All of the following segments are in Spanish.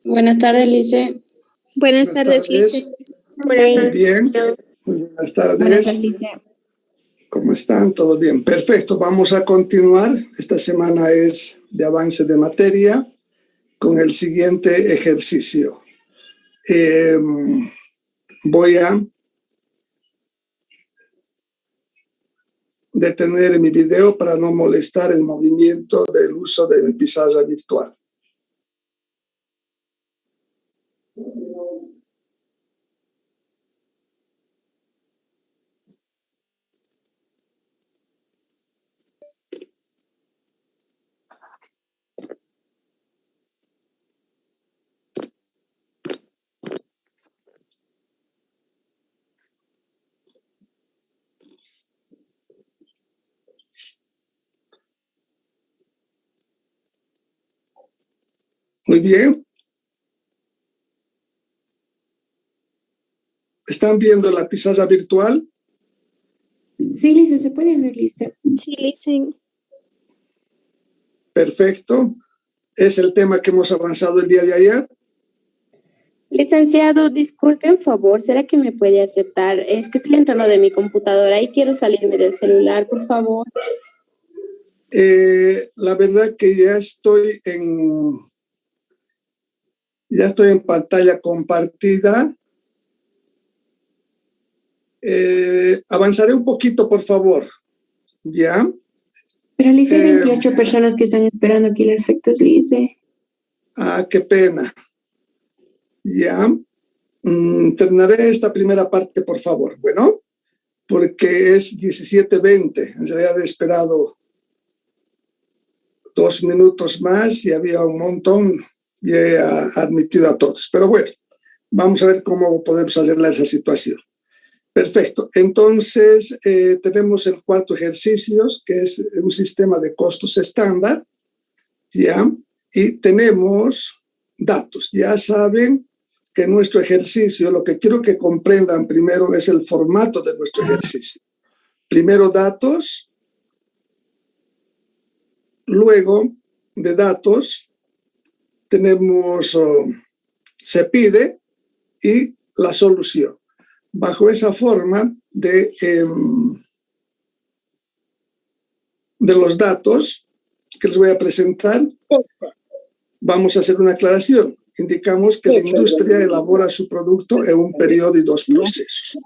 Buenas tardes, Lice. Buenas tardes, Lice. Buenas tardes. Bien, muy buenas tardes. Buenas tardes, Lice. ¿Cómo están? ¿Todo bien? Perfecto, vamos a continuar. Esta semana es de avance de materia con el siguiente ejercicio. Voy a detener mi video para no molestar el movimiento del uso de mi pizarra virtual. Muy bien. ¿Están viendo la pizarra virtual? Sí, Lice, se puede ver, Lice. Sí, Lice. Perfecto. Es el tema que hemos avanzado el día de ayer. Licenciado, disculpe un favor, ¿será que me puede aceptar? Es que estoy entrando de mi computadora y quiero salirme del celular, por favor. La verdad que ya estoy en pantalla compartida. Avanzaré un poquito, por favor. ¿Ya? Pero Lice, hay 28 personas que están esperando aquí las sectas, Lice. Ah, qué pena. Ya. Terminaré esta primera parte, por favor. Bueno, porque es 17:20. En realidad he esperado 2 minutos más y había un montón y he admitido a todos. Pero bueno, vamos a ver cómo podemos arreglar esa situación. Perfecto. Entonces, tenemos el cuarto ejercicio, que es un sistema de costos estándar, ¿ya? Y tenemos datos. Ya saben que nuestro ejercicio, lo que quiero que comprendan primero es el formato de nuestro ejercicio. Primero datos, luego de datos tenemos se pide y la solución. Bajo esa forma de los datos que les voy a presentar, vamos a hacer una aclaración. Indicamos que la industria elabora su producto en un periodo y 2 procesos.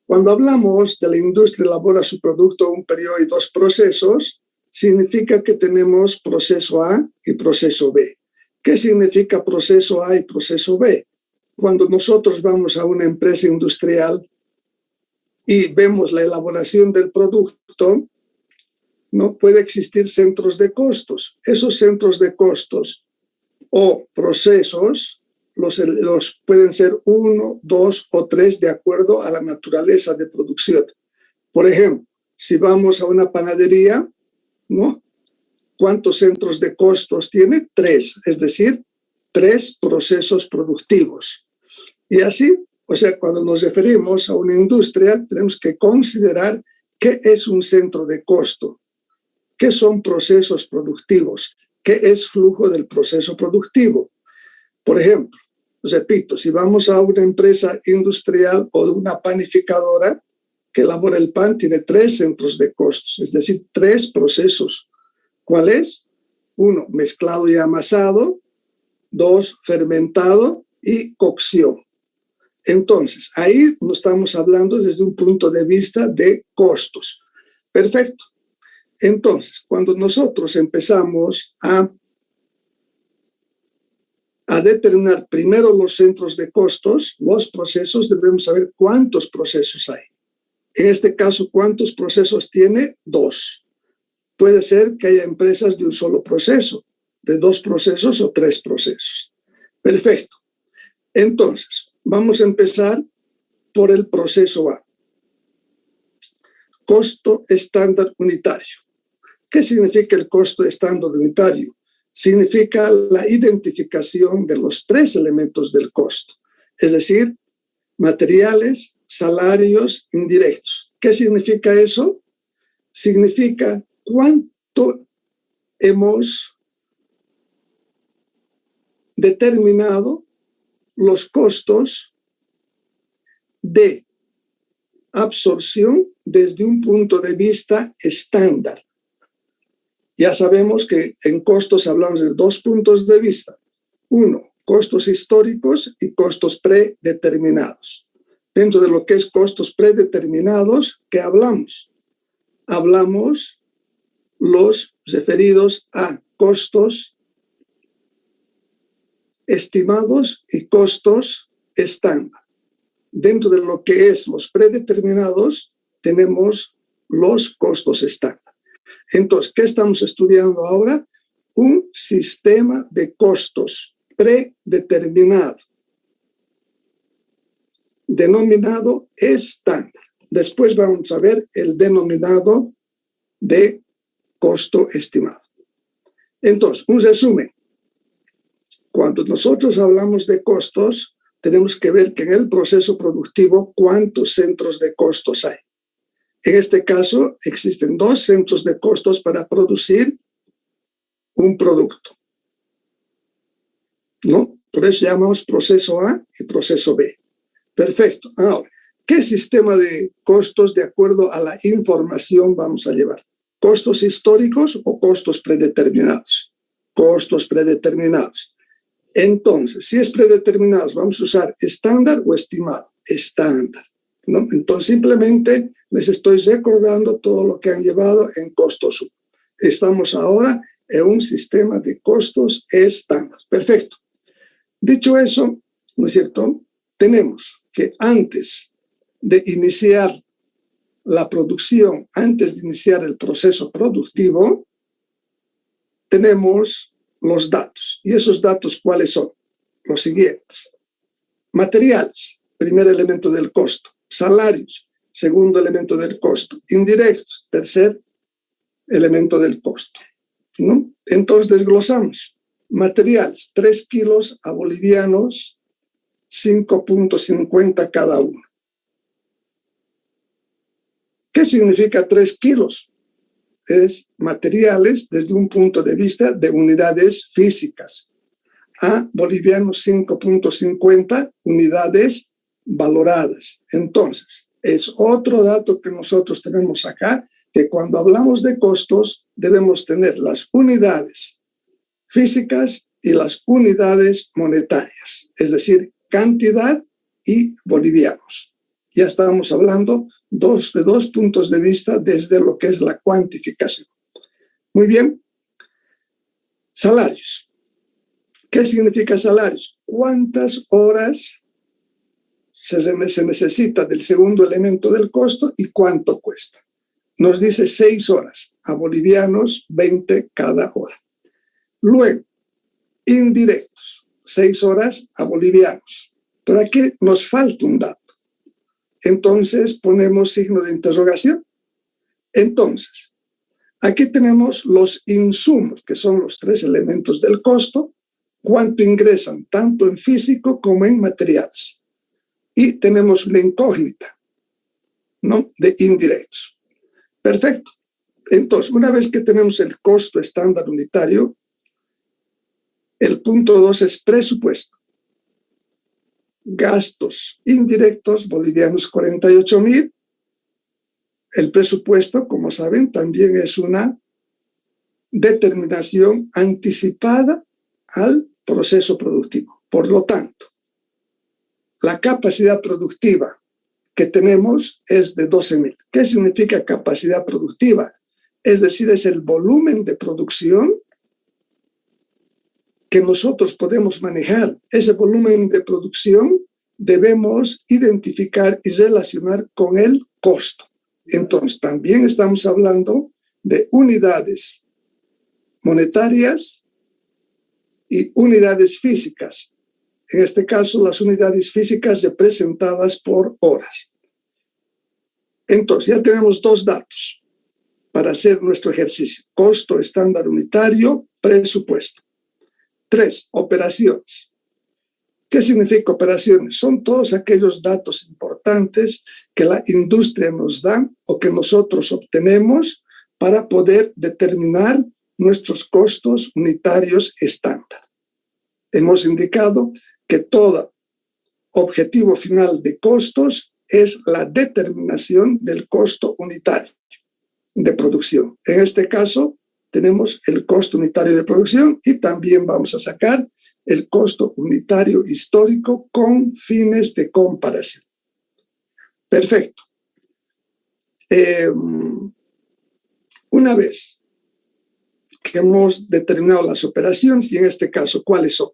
Cuando hablamos de la industria elabora su producto en un periodo y 2 procesos, significa que tenemos proceso A y proceso B. ¿Qué significa proceso A y proceso B? Cuando nosotros vamos a una empresa industrial y vemos la elaboración del producto, no puede existir centros de costos. Esos centros de costos o procesos los pueden ser 1, 2 o 3 de acuerdo a la naturaleza de producción. Por ejemplo, si vamos a una panadería, ¿no? ¿Cuántos centros de costos tiene? 3, es decir, 3 procesos productivos. Y así, o sea, cuando nos referimos a una industria, tenemos que considerar qué es un centro de costo, qué son procesos productivos, qué es flujo del proceso productivo. Por ejemplo, repito, si vamos a una empresa industrial o una panificadora que elabora el pan, tiene 3 centros de costos, es decir, 3 procesos. ¿Cuál es? 1, mezclado y amasado. 2, fermentado y cocción. Entonces, ahí no estamos hablando desde un punto de vista de costos. Perfecto. Entonces, cuando nosotros empezamos a determinar primero los centros de costos, los procesos, debemos saber cuántos procesos hay. En este caso, ¿cuántos procesos tiene? 2. Puede ser que haya empresas de un solo proceso, de 2 procesos o 3 procesos. Perfecto. Entonces, vamos a empezar por el proceso A. Costo estándar unitario. ¿Qué significa el costo estándar unitario? Significa la identificación de los 3 elementos del costo, es decir, materiales, salarios, indirectos. ¿Qué significa eso? Significa cuánto hemos determinado los costos de absorción desde un punto de vista estándar. Ya sabemos que en costos hablamos de dos puntos de vista. Uno, costos históricos y costos predeterminados. Dentro de lo que es costos predeterminados, ¿qué hablamos? Hablamos los referidos a costos estimados y costos estándar. Dentro de lo que es los predeterminados, tenemos los costos estándar. Entonces, ¿qué estamos estudiando ahora? Un sistema de costos predeterminado, denominado estándar. Después vamos a ver el denominado de costo estimado. Entonces, un resumen. Cuando nosotros hablamos de costos, tenemos que ver que en el proceso productivo, ¿cuántos centros de costos hay? En este caso, existen dos centros de costos para producir un producto, ¿no? Por eso llamamos proceso A y proceso B. Perfecto. Ahora, ¿qué sistema de costos de acuerdo a la información vamos a llevar? ¿Costos históricos o costos predeterminados? Costos predeterminados. Entonces, si es predeterminados, vamos a usar estándar o estimado. Estándar, ¿no? Entonces, simplemente les estoy recordando todo lo que han llevado en costos 1. Estamos ahora en un sistema de costos estándar. Perfecto. Dicho eso, ¿no es cierto? Tenemos que antes de iniciar la producción, antes de iniciar el proceso productivo, tenemos los datos. ¿Y esos datos cuáles son? Los siguientes. Materiales, primer elemento del costo. Salarios, segundo elemento del costo. Indirectos, tercer elemento del costo, ¿no? Entonces desglosamos. Materiales, 3 kilos a bolivianos, 5.50 cada uno. ¿Qué significa 3 kilos? Es materiales desde un punto de vista de unidades físicas. A bolivianos 5.50 unidades valoradas. Entonces, es otro dato que nosotros tenemos acá, que cuando hablamos de costos debemos tener las unidades físicas y las unidades monetarias, es decir, cantidad y bolivianos. Ya estábamos hablando de dos puntos de vista desde lo que es la cuantificación. Muy bien. Salarios. ¿Qué significa salarios? ¿Cuántas horas se necesita del segundo elemento del costo y cuánto cuesta? Nos dice 6 horas, a bolivianos 20 cada hora. Luego, indirectos, 6 horas a bolivianos. Pero aquí nos falta un dato. Entonces ponemos signo de interrogación. Entonces, aquí tenemos los insumos, que son los 3 elementos del costo, cuánto ingresan tanto en físico como en materiales. Y tenemos una incógnita, ¿no? De indirectos. Perfecto. Entonces, una vez que tenemos el costo estándar unitario, el punto 2 es presupuesto. Gastos indirectos bolivianos 48.000. El presupuesto, como saben, también es una determinación anticipada al proceso productivo. Por lo tanto, la capacidad productiva que tenemos es de 12.000. ¿Qué significa capacidad productiva? Es decir, es el volumen de producción que nosotros podemos manejar. Ese volumen de producción debemos identificar y relacionar con el costo. Entonces, también estamos hablando de unidades monetarias y unidades físicas. En este caso, las unidades físicas representadas por horas. Entonces, ya tenemos 2 datos para hacer nuestro ejercicio. Costo estándar unitario, presupuesto. 3, operaciones. ¿Qué significa operaciones? Son todos aquellos datos importantes que la industria nos da o que nosotros obtenemos para poder determinar nuestros costos unitarios estándar. hemos indicado que todo objetivo final de costos es la determinación del costo unitario de producción. En este caso, tenemos el costo unitario de producción y también vamos a sacar el costo unitario histórico con fines de comparación. Perfecto. Una vez que hemos determinado las operaciones, y en este caso, ¿cuáles son?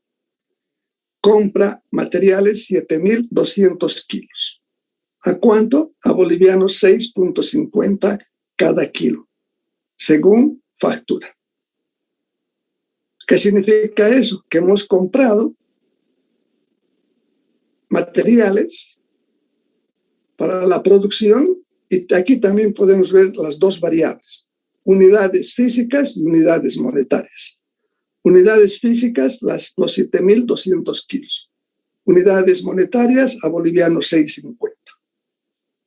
Compra materiales 7.200 kilos. ¿A cuánto? A bolivianos 6.50 cada kilo, según factura. ¿Qué significa eso? Que hemos comprado materiales para la producción y aquí también podemos ver las dos variables, unidades físicas y unidades monetarias. Unidades físicas, los 7.200 kilos. Unidades monetarias a bolivianos 6.50.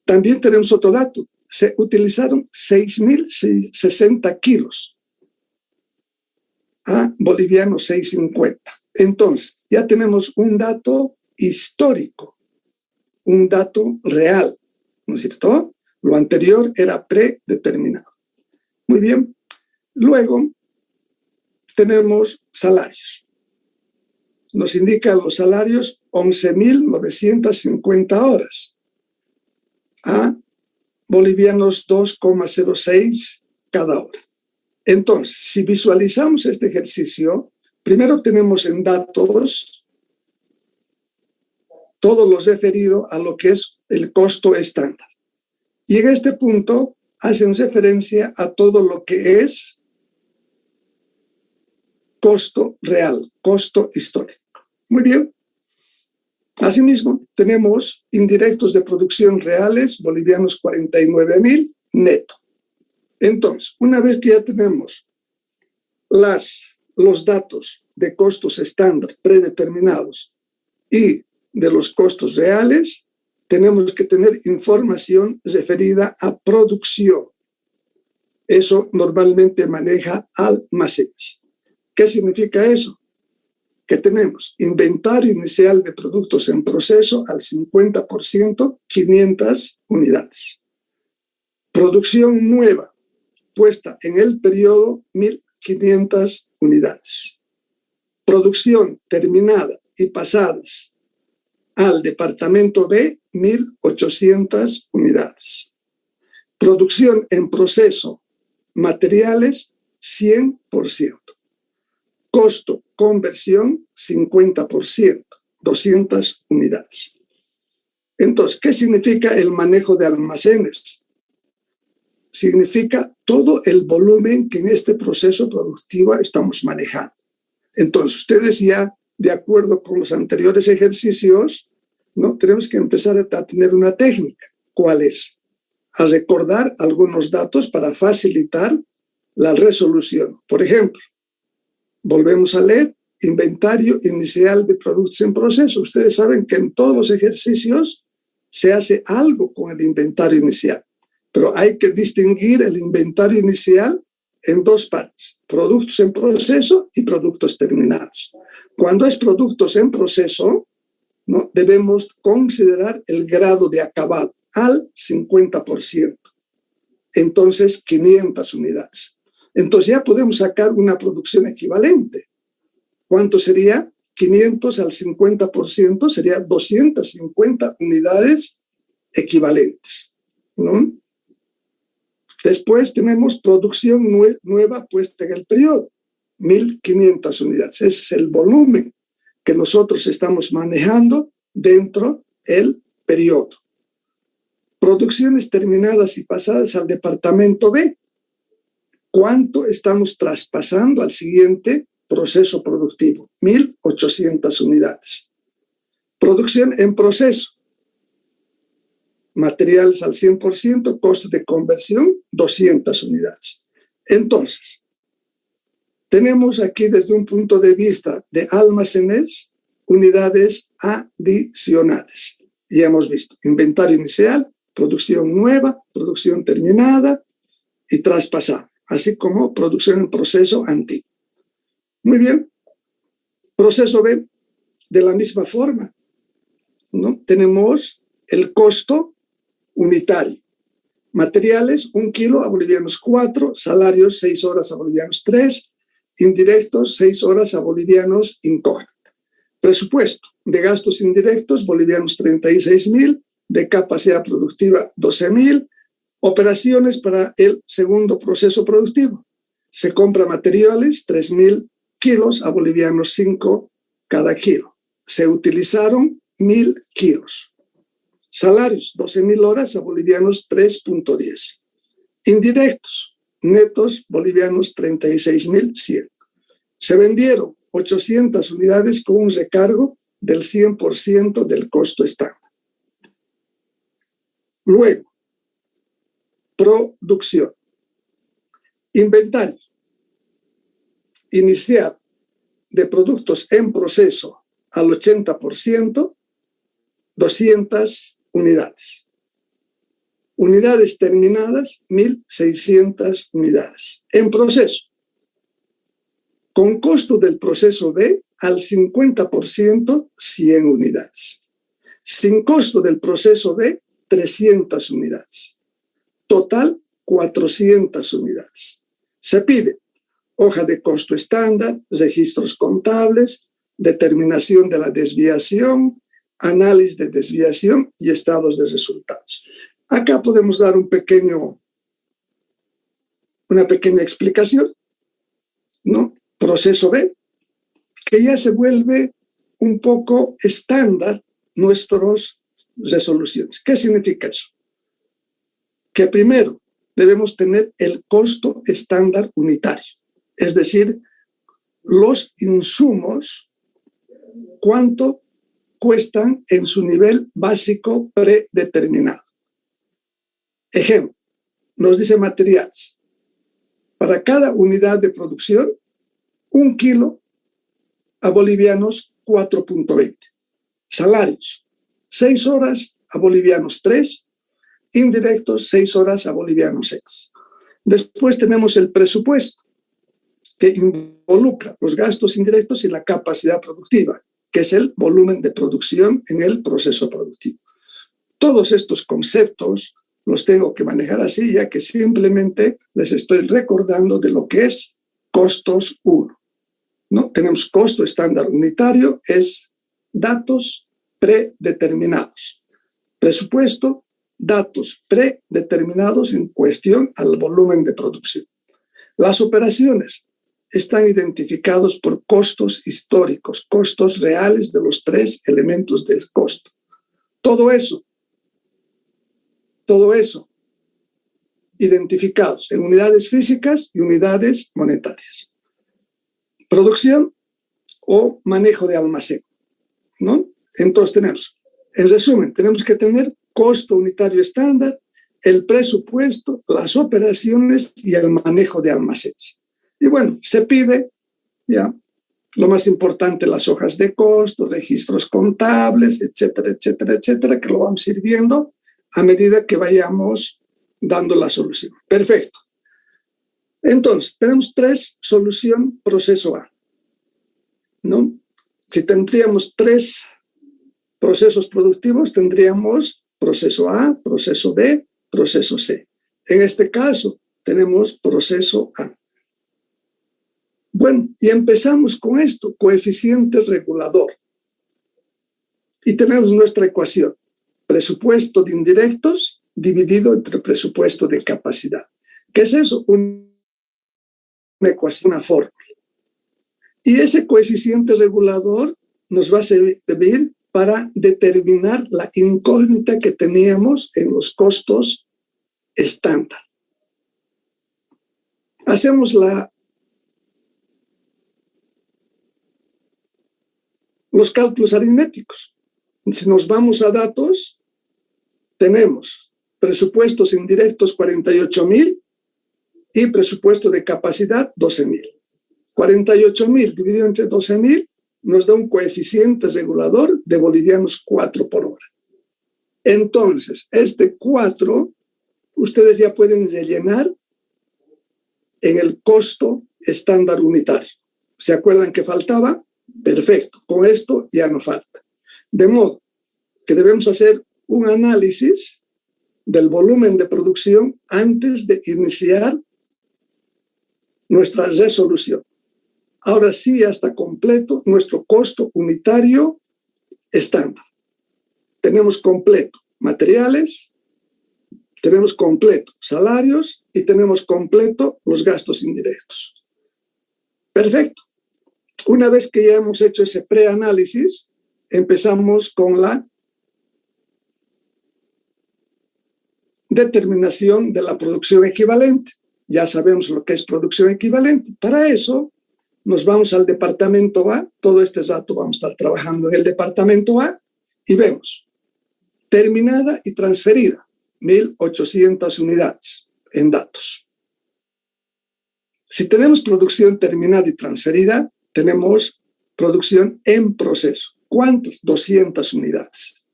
También tenemos otro dato. Se utilizaron 6.060 kilos a bolivianos 6.50. Entonces, ya tenemos un dato histórico, un dato real, ¿no es cierto? Lo anterior era predeterminado. Muy bien. Luego tenemos salarios. Nos indican los salarios 11.950 horas a bolivianos 2,06 cada hora. Entonces, si visualizamos este ejercicio, primero tenemos en datos todo lo referido a lo que es el costo estándar. Y en este punto hacen referencia a todo lo que es costo real, costo histórico. Muy bien. Asimismo, tenemos indirectos de producción reales, bolivianos 49.000 neto. Entonces, una vez que ya tenemos los datos de costos estándar predeterminados y de los costos reales, tenemos que tener información referida a producción. Eso normalmente maneja almacenes. ¿Qué significa eso? Que tenemos inventario inicial de productos en proceso al 50%, 500 unidades. Producción nueva, puesta en el periodo, 1.500 unidades. Producción terminada y pasadas al departamento B, 1.800 unidades. Producción en proceso, materiales, 100%. Costo, conversión, 50%, 200 unidades. Entonces, ¿qué significa el manejo de almacenes? Significa todo el volumen que en este proceso productivo estamos manejando. Entonces, ustedes ya, de acuerdo con los anteriores ejercicios, ¿no? Tenemos que empezar a tener una técnica. ¿Cuál es? A recordar algunos datos para facilitar la resolución. Por ejemplo, volvemos a leer inventario inicial de productos en proceso. Ustedes saben que en todos los ejercicios se hace algo con el inventario inicial, pero hay que distinguir el inventario inicial en dos partes, productos en proceso y productos terminados. Cuando es productos en proceso, ¿no? Debemos considerar el grado de acabado al 50%. Entonces, 500 unidades. Entonces ya podemos sacar una producción equivalente. ¿Cuánto sería? 500 al 50% sería 250 unidades equivalentes, ¿no? Después tenemos producción nueva puesta en el periodo, 1.500 unidades. Ese es el volumen que nosotros estamos manejando dentro del periodo. Producciones terminadas y pasadas al departamento B. ¿Cuánto estamos traspasando al siguiente proceso productivo? 1.800 unidades. Producción en proceso. Materiales al 100%, costo de conversión, 200 unidades. Entonces, tenemos aquí desde un punto de vista de almacenes, unidades adicionales. Ya hemos visto inventario inicial, producción nueva, producción terminada y traspasada, así como producción en proceso antiguo. Muy bien. Proceso B, de la misma forma, ¿no? Tenemos el costo unitario. Materiales, 1 kilo a bolivianos 4, salarios 6 horas a bolivianos 3, indirectos 6 horas a bolivianos incógnita. Presupuesto de gastos indirectos, bolivianos 36.000, de capacidad productiva 12.000, operaciones para el segundo proceso productivo. Se compra materiales, 3.000 kilos a bolivianos 5 cada kilo. Se utilizaron 1.000 kilos. Salarios, 12.000 horas a bolivianos 3.10. Indirectos, netos bolivianos 36.100. Se vendieron 800 unidades con un recargo del 100% del costo estándar. Luego, producción. Inventario. Iniciar de productos en proceso al 80%, 200 unidades. Unidades terminadas, 1.600 unidades. En proceso, con costo del proceso B al 50%, 100 unidades. Sin costo del proceso B, 300 unidades. Total, 400 unidades. Se pide hoja de costo estándar, registros contables, determinación de la desviación, análisis de desviación y estados de resultados. Acá podemos dar una pequeña explicación, ¿no? Proceso B, que ya se vuelve un poco estándar nuestras resoluciones. ¿Qué significa eso? Que primero debemos tener el costo estándar unitario, es decir, los insumos, cuánto cuestan en su nivel básico predeterminado. Ejemplo, nos dice materiales. Para cada unidad de producción, 1 kilo a bolivianos 4.20. Salarios, 6 horas a bolivianos 3, indirectos 6 horas a bolivianos 6. Después tenemos el presupuesto, que involucra los gastos indirectos y la capacidad productiva, que es el volumen de producción en el proceso productivo. Todos estos conceptos los tengo que manejar así, ya que simplemente les estoy recordando de lo que es costos 1. ¿No? Tenemos costo estándar unitario, es datos predeterminados. Presupuesto, datos predeterminados en cuestión al volumen de producción. Las operaciones están identificados por costos históricos, costos reales de los 3 elementos del costo. Todo eso, identificados en unidades físicas y unidades monetarias. Producción o manejo de almacén, ¿no? Entonces tenemos, en resumen, tenemos que tener costo unitario estándar, el presupuesto, las operaciones y el manejo de almacenes. Y bueno, se pide, ya, lo más importante, las hojas de costo, registros contables, etcétera, etcétera, etcétera, que lo vamos a ir viendo a medida que vayamos dando la solución. Perfecto. Entonces, tenemos 3 solución proceso A, ¿no? Si tendríamos 3 procesos productivos, tendríamos proceso A, proceso B, proceso C. En este caso, tenemos proceso A. Bueno, y empezamos con esto, coeficiente regulador. Y tenemos nuestra ecuación, presupuesto de indirectos dividido entre presupuesto de capacidad. ¿Qué es eso? Una ecuación, una fórmula. Y ese coeficiente regulador nos va a servir para determinar la incógnita que teníamos en los costos estándar. Hacemos los cálculos aritméticos. Si nos vamos a datos, tenemos presupuestos indirectos 48.000 y presupuesto de capacidad 12.000. 48.000 dividido entre 12.000 nos da un coeficiente regulador de bolivianos 4 por hora. Entonces, este 4, ustedes ya pueden rellenar en el costo estándar unitario. ¿Se acuerdan que faltaba? Perfecto, con esto ya no falta. De modo que debemos hacer un análisis del volumen de producción antes de iniciar nuestra resolución. Ahora sí ya está completo nuestro costo unitario estándar. Tenemos completo materiales, tenemos completo salarios y tenemos completo los gastos indirectos. Perfecto. Una vez que ya hemos hecho ese preanálisis, empezamos con la determinación de la producción equivalente. Ya sabemos lo que es producción equivalente. Para eso nos vamos al departamento A. Todo este rato vamos a estar trabajando en el departamento A y vemos terminada y transferida, 1.800 unidades en datos. Si tenemos producción terminada y transferida, tenemos producción en proceso. ¿Cuántas? 200 unidades.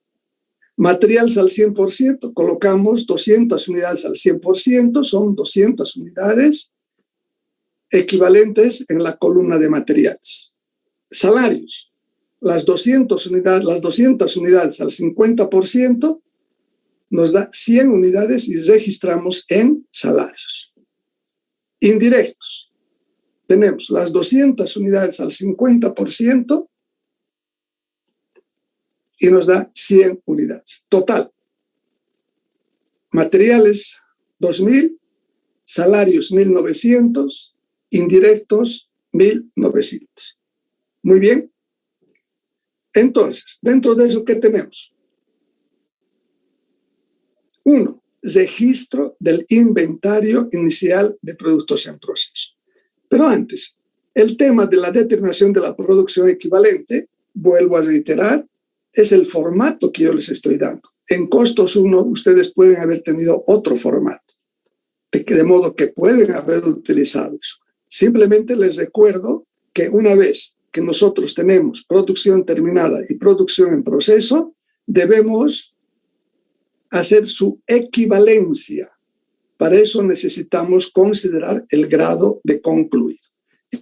Materiales al 100%, colocamos 200 unidades al 100%, son 200 unidades equivalentes en la columna de materiales. Salarios, las 200 unidades al 50% nos da 100 unidades y registramos en salarios. Indirectos, tenemos las 200 unidades al 50% y nos da 100 unidades. Total, materiales 2.000, salarios 1.900, indirectos 1.900. Muy bien. Entonces, dentro de eso, ¿qué tenemos? 1. Registro del inventario inicial de productos en proceso. Pero antes, el tema de la determinación de la producción equivalente, vuelvo a reiterar, es el formato que yo les estoy dando. En costos 1, ustedes pueden haber tenido otro formato, de modo que pueden haber utilizado eso. Simplemente les recuerdo que una vez que nosotros tenemos producción terminada y producción en proceso, debemos hacer su equivalencia. Para eso necesitamos considerar el grado de concluido.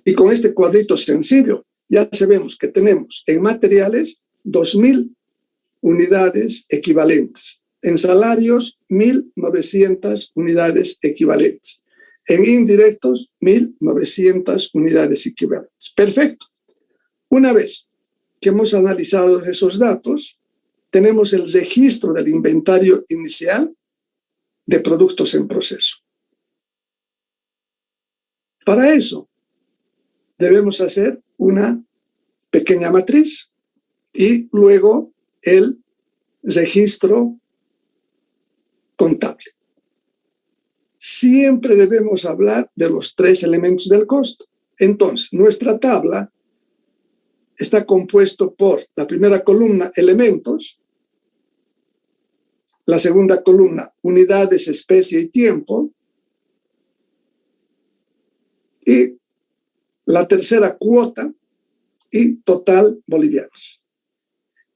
Y con este cuadrito sencillo, ya sabemos que tenemos en materiales 2.000 unidades equivalentes. En salarios, 1.900 unidades equivalentes. En indirectos, 1.900 unidades equivalentes. Perfecto. Una vez que hemos analizado esos datos, tenemos el registro del inventario inicial de productos en proceso. Para eso, debemos hacer una pequeña matriz y luego el registro contable. Siempre debemos hablar de los 3 elementos del costo. Entonces, nuestra tabla está compuesto por la primera columna, elementos, la segunda columna, unidades, especie y tiempo, y la tercera, cuota y total bolivianos.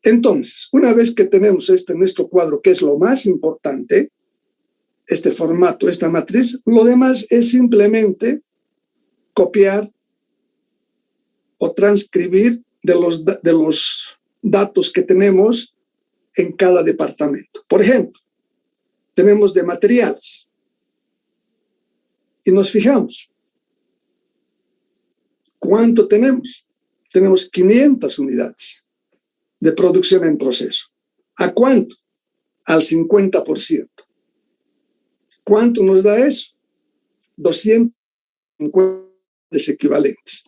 Entonces, una vez que tenemos nuestro cuadro, que es lo más importante, este formato, esta matriz, lo demás es simplemente copiar o transcribir de los datos que tenemos en cada departamento. Por ejemplo, tenemos de materiales y nos fijamos. ¿Cuánto tenemos? Tenemos 500 unidades de producción en proceso. ¿A cuánto? Al 50%. ¿Cuánto nos da eso? 250 equivalentes,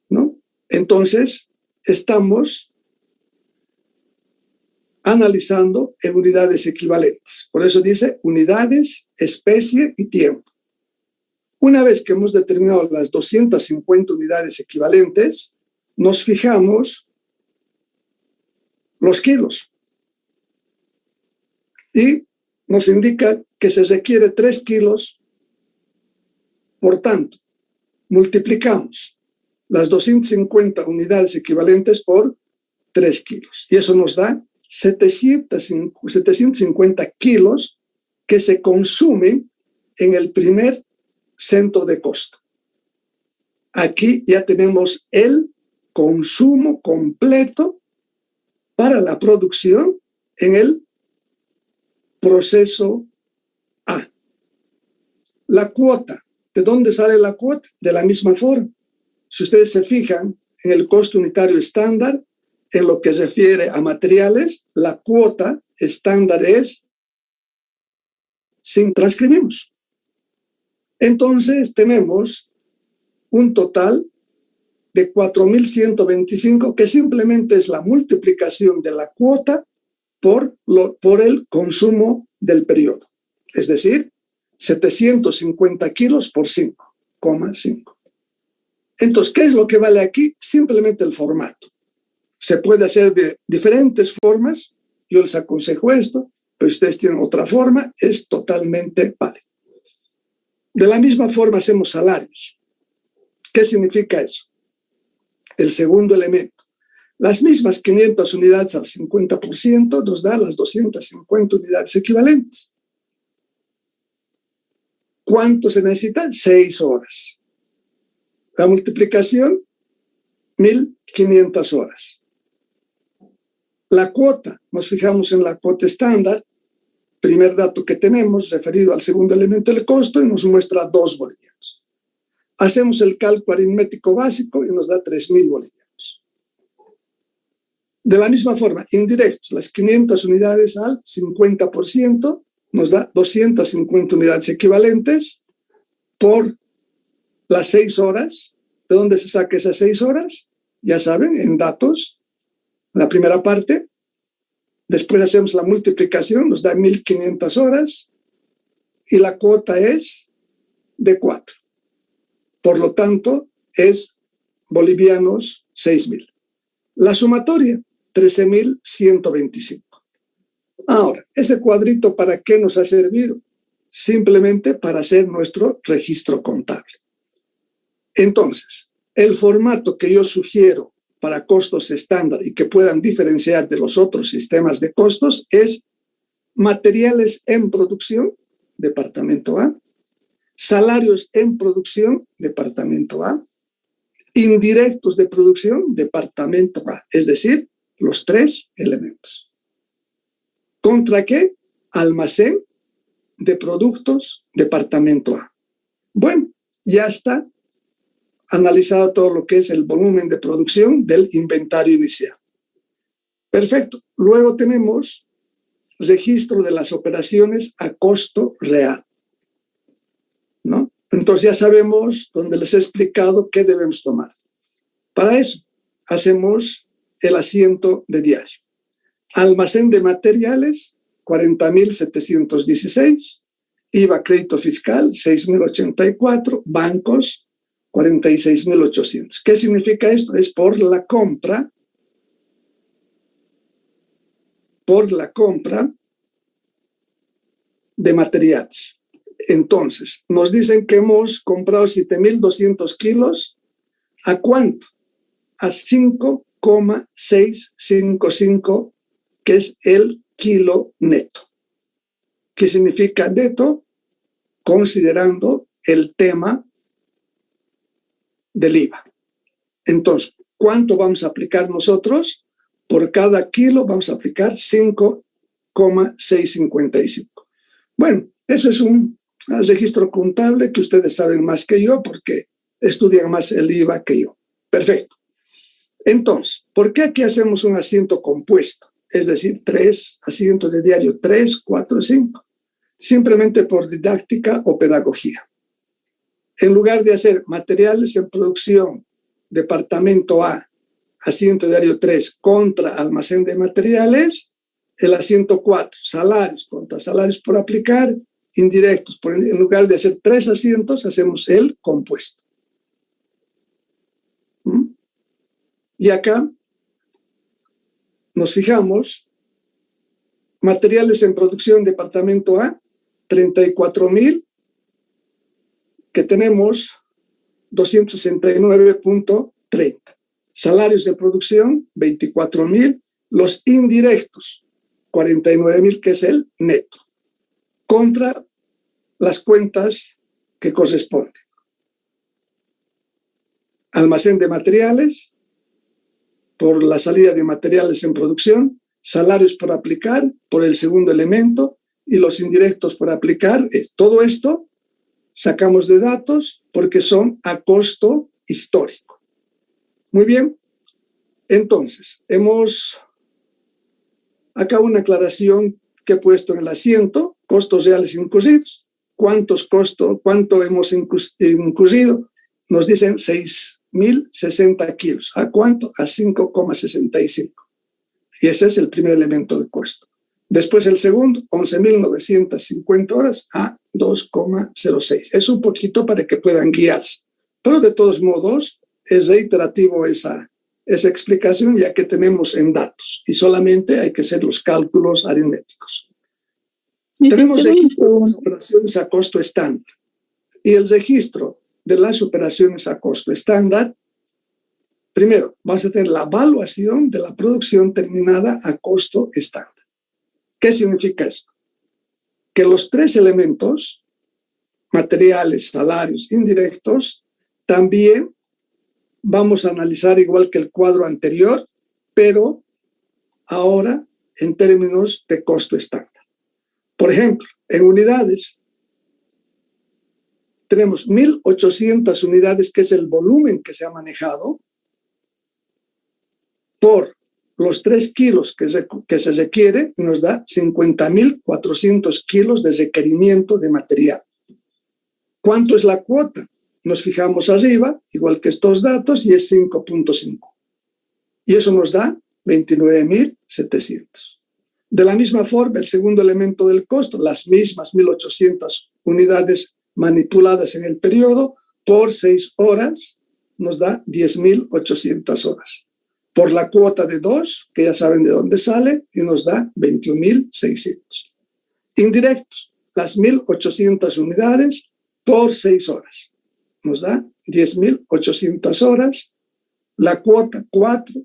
¿no? Entonces, estamos analizando en unidades equivalentes. Por eso dice unidades, especie y tiempo. Una vez que hemos determinado las 250 unidades equivalentes, nos fijamos los kilos. Y nos indica que se requiere 3 kilos. Por tanto, multiplicamos las 250 unidades equivalentes por 3 kilos. Y eso nos da 750 kilos que se consumen en el primer centro de costo. Aquí ya tenemos el consumo completo para la producción en el proceso A. La cuota, ¿de dónde sale la cuota? De la misma forma. Si ustedes se fijan en el costo unitario estándar, en lo que se refiere a materiales, la cuota estándar es, sin transcribimos. Entonces tenemos un total de 4.125, que simplemente es la multiplicación de la cuota por el consumo del periodo. Es decir, 750 kilos por 5,5. Entonces, ¿qué es lo que vale aquí? Simplemente el formato. Se puede hacer de diferentes formas. Yo les aconsejo esto, pero si ustedes tienen otra forma, es totalmente válido. De la misma forma hacemos salarios. ¿Qué significa eso? El segundo elemento. Las mismas 500 unidades al 50% nos da las 250 unidades equivalentes. ¿Cuánto se necesita? 6 horas. La multiplicación, 1.500 horas. La cuota, nos fijamos en la cuota estándar, primer dato que tenemos referido al segundo elemento del costo y nos muestra 2 bolivianos. Hacemos el cálculo aritmético básico y nos da 3.000 bolivianos. De la misma forma, indirectos, las 500 unidades al 50% nos da 250 unidades equivalentes por las 6 horas. ¿De dónde se saca esas 6 horas? Ya saben, en datos, la primera parte. Después hacemos la multiplicación, nos da 1.500 horas y la cuota es de 4. Por lo tanto, es bolivianos 6.000. La sumatoria, 13.125. Ahora, ese cuadrito, ¿para qué nos ha servido? Simplemente para hacer nuestro registro contable. Entonces, el formato que yo sugiero para costos estándar y que puedan diferenciar de los otros sistemas de costos es materiales en producción, departamento A, salarios en producción, departamento A, indirectos de producción, departamento A, es decir, los 3 elementos. ¿Contra qué? Almacén de productos, departamento A. Bueno, ya está analizado todo lo que es el volumen de producción del inventario inicial. Perfecto. Luego tenemos registro de las operaciones a costo real, ¿no? Entonces ya sabemos, donde les he explicado qué debemos tomar. Para eso hacemos el asiento de diario. Almacén de materiales, 40.716. IVA crédito fiscal, 6.084. Bancos, 46.800. ¿Qué significa esto? Es por la compra de materiales. Entonces, nos dicen que hemos comprado 7.200 kilos. ¿A cuánto? A 5,655, que es el kilo neto. ¿Qué significa neto? Considerando el tema del IVA. Entonces, ¿cuánto vamos a aplicar nosotros? Por cada kilo vamos a aplicar 5,655. Bueno, eso es un registro contable que ustedes saben más que yo porque estudian más el IVA que yo. Perfecto. Entonces, ¿por qué aquí hacemos un asiento compuesto? Es decir, 3 asientos de diario, 3, 4, 5. Simplemente por didáctica o pedagogía. En lugar de hacer materiales en producción, departamento A, asiento diario 3 contra almacén de materiales, el asiento 4, salarios contra salarios por aplicar, indirectos. En lugar de hacer 3 asientos, hacemos el compuesto. Y acá nos fijamos, materiales en producción, departamento A, 34.000, que tenemos 269.30. Salarios de producción, 24.000. Los indirectos, 49.000, que es el neto, contra las cuentas que corresponden. Almacén de materiales, por la salida de materiales en producción, salarios por aplicar por el segundo elemento y los indirectos por aplicar. Todo esto sacamos de datos porque son a costo histórico. Muy bien. Entonces, hemos acá una aclaración que he puesto en el asiento: costos reales incurridos. ¿Cuánto hemos incurrido? Nos dicen 6.060 kilos. ¿A cuánto? A 5,65. Y ese es el primer elemento de costo. Después el segundo, 11.950 horas a 2,06. Es un poquito para que puedan guiarse. Pero de todos modos, es reiterativo esa explicación, ya que tenemos en datos y solamente hay que hacer los cálculos aritméticos. Tenemos registro de las operaciones a costo estándar. Y el registro de las operaciones a costo estándar, primero, vas a tener la evaluación de la producción terminada a costo estándar. ¿Qué significa esto? Que los tres elementos, materiales, salarios, indirectos, también vamos a analizar igual que el cuadro anterior, pero ahora en términos de costo estándar. Por ejemplo, en unidades, tenemos 1.800 unidades, que es el volumen que se ha manejado, por los 3 kilos que se requiere, y nos da 50.400 kilos de requerimiento de material. ¿Cuánto es la cuota? Nos fijamos arriba, igual que estos datos, y es 5.5. Y eso nos da 29.700. De la misma forma, el segundo elemento del costo, las mismas 1.800 unidades manipuladas en el periodo por 6 horas, nos da 10.800 horas. Por la cuota de 2, que ya saben de dónde sale, y nos da 21.600. Indirectos, las 1.800 unidades por 6 horas. Nos da 10.800 horas. La cuota 4,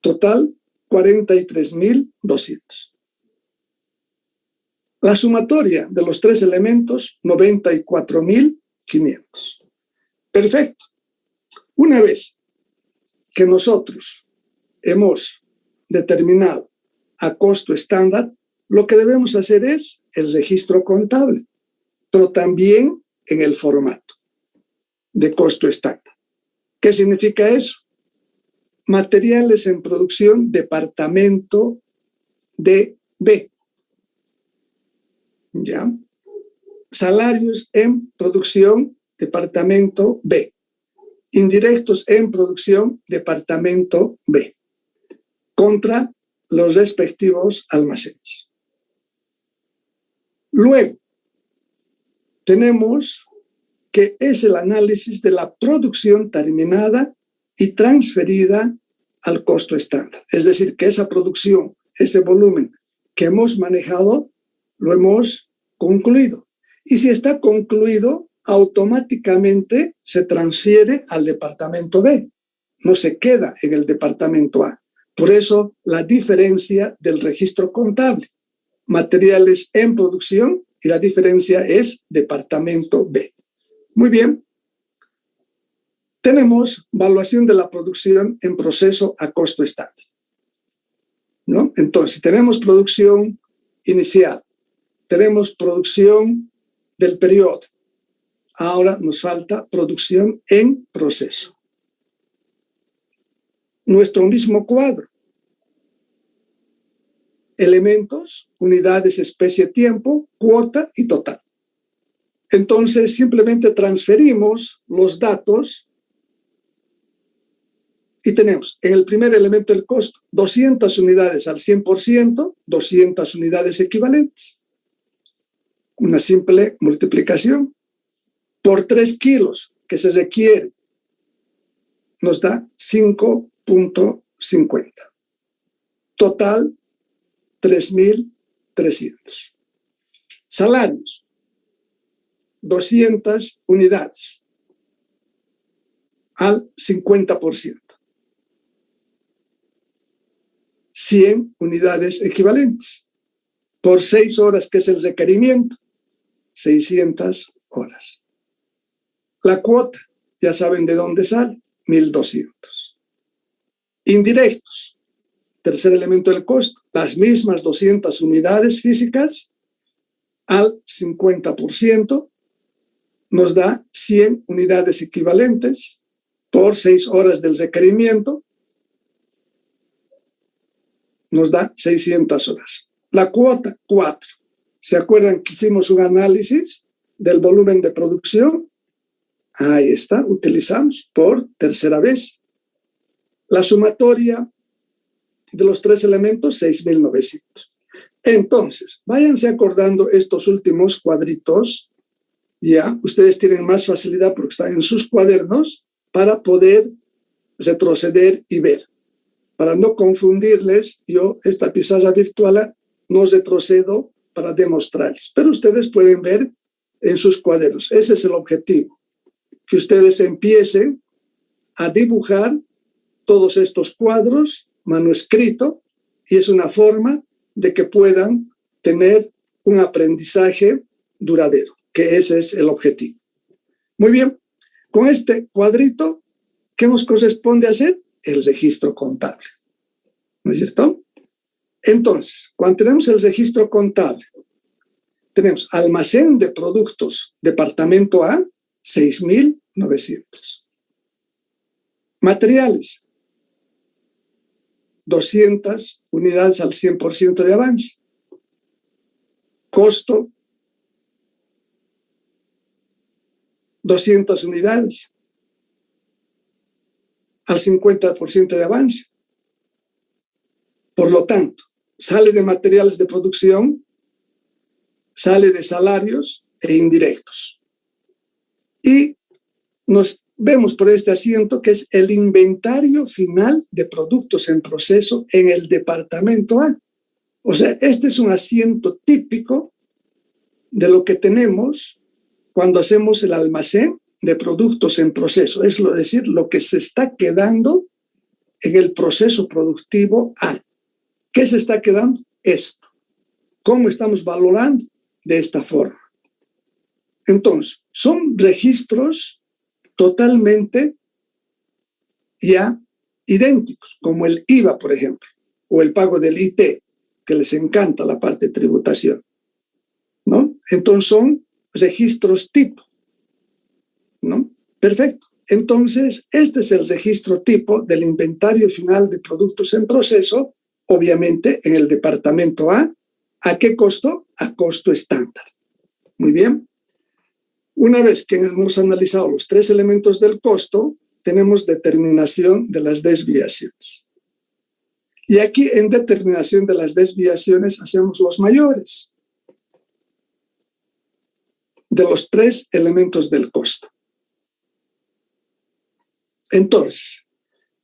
total 43.200. La sumatoria de los tres elementos, 94.500. Perfecto. Una vez que nosotros hemos determinado a costo estándar, lo que debemos hacer es el registro contable, pero también en el formato de costo estándar. ¿Qué significa eso? Materiales en producción, departamento DB. ¿Ya? Salarios en producción, departamento B. Indirectos en producción, departamento B. Contra los respectivos almacenes. Luego, tenemos que es el análisis de la producción terminada y transferida al costo estándar. Es decir, que esa producción, ese volumen que hemos manejado, lo hemos concluido. Y si está concluido, automáticamente se transfiere al departamento B. No se queda en el departamento A. Por eso, la diferencia del registro contable. Materiales en producción y la diferencia es departamento B. Muy bien. Tenemos evaluación de la producción en proceso a costo estándar, ¿no? Entonces, tenemos producción inicial, tenemos producción del periodo. Ahora nos falta producción en proceso. Nuestro mismo cuadro. Elementos, unidades, especie, tiempo, cuota y total. Entonces, simplemente transferimos los datos y tenemos en el primer elemento el costo, 200 unidades al 100%, 200 unidades equivalentes. Una simple multiplicación por 3 kilos que se requiere, nos da 5.50. Total, 3.300. Salarios, 200 unidades al 50%. 100 unidades equivalentes por 6 horas, que es el requerimiento, 600 horas. La cuota, ya saben de dónde sale, 1.200. Indirectos. Tercer elemento del costo. Las mismas 200 unidades físicas al 50% nos da 100 unidades equivalentes por 6 horas del requerimiento. Nos da 600 horas. La cuota 4. ¿Se acuerdan que hicimos un análisis del volumen de producción? Ahí está, utilizamos por tercera vez. La sumatoria de los 3 elementos, 6.900. Entonces, váyanse acordando estos últimos cuadritos. Ya, ustedes tienen más facilidad porque están en sus cuadernos para poder retroceder y ver. Para no confundirles, yo esta pizarra virtual no retrocedo para demostrarles, pero ustedes pueden ver en sus cuadernos. Ese es el objetivo, que ustedes empiecen a dibujar todos estos cuadros manuscrito, y es una forma de que puedan tener un aprendizaje duradero, que ese es el objetivo. Muy bien, con este cuadrito, ¿qué nos corresponde hacer? El registro contable, ¿no es cierto? Entonces, cuando tenemos el registro contable, tenemos almacén de productos, departamento A, 6.900. Materiales, 200 unidades al 100% de avance. Costo, 200 unidades al 50% de avance. Por lo tanto, sale de materiales de producción, sale de salarios e indirectos. Y nos vemos por este asiento que es el inventario final de productos en proceso en el departamento A. O sea, este es un asiento típico de lo que tenemos cuando hacemos el almacén de productos en proceso. Es decir, lo que se está quedando en el proceso productivo A. ¿Qué se está quedando? Esto. ¿Cómo estamos valorando? De esta forma. Entonces, son registros totalmente ya idénticos, como el IVA, por ejemplo, o el pago del IT, que les encanta la parte de tributación, ¿no? Entonces son registros tipo, ¿no? Perfecto. Entonces, este es el registro tipo del inventario final de productos en proceso, obviamente en el departamento A. ¿A qué costo? A costo estándar. Muy bien. Una vez que hemos analizado los 3 elementos del costo, tenemos determinación de las desviaciones. Y aquí en determinación de las desviaciones hacemos los mayores de los 3 elementos del costo. Entonces,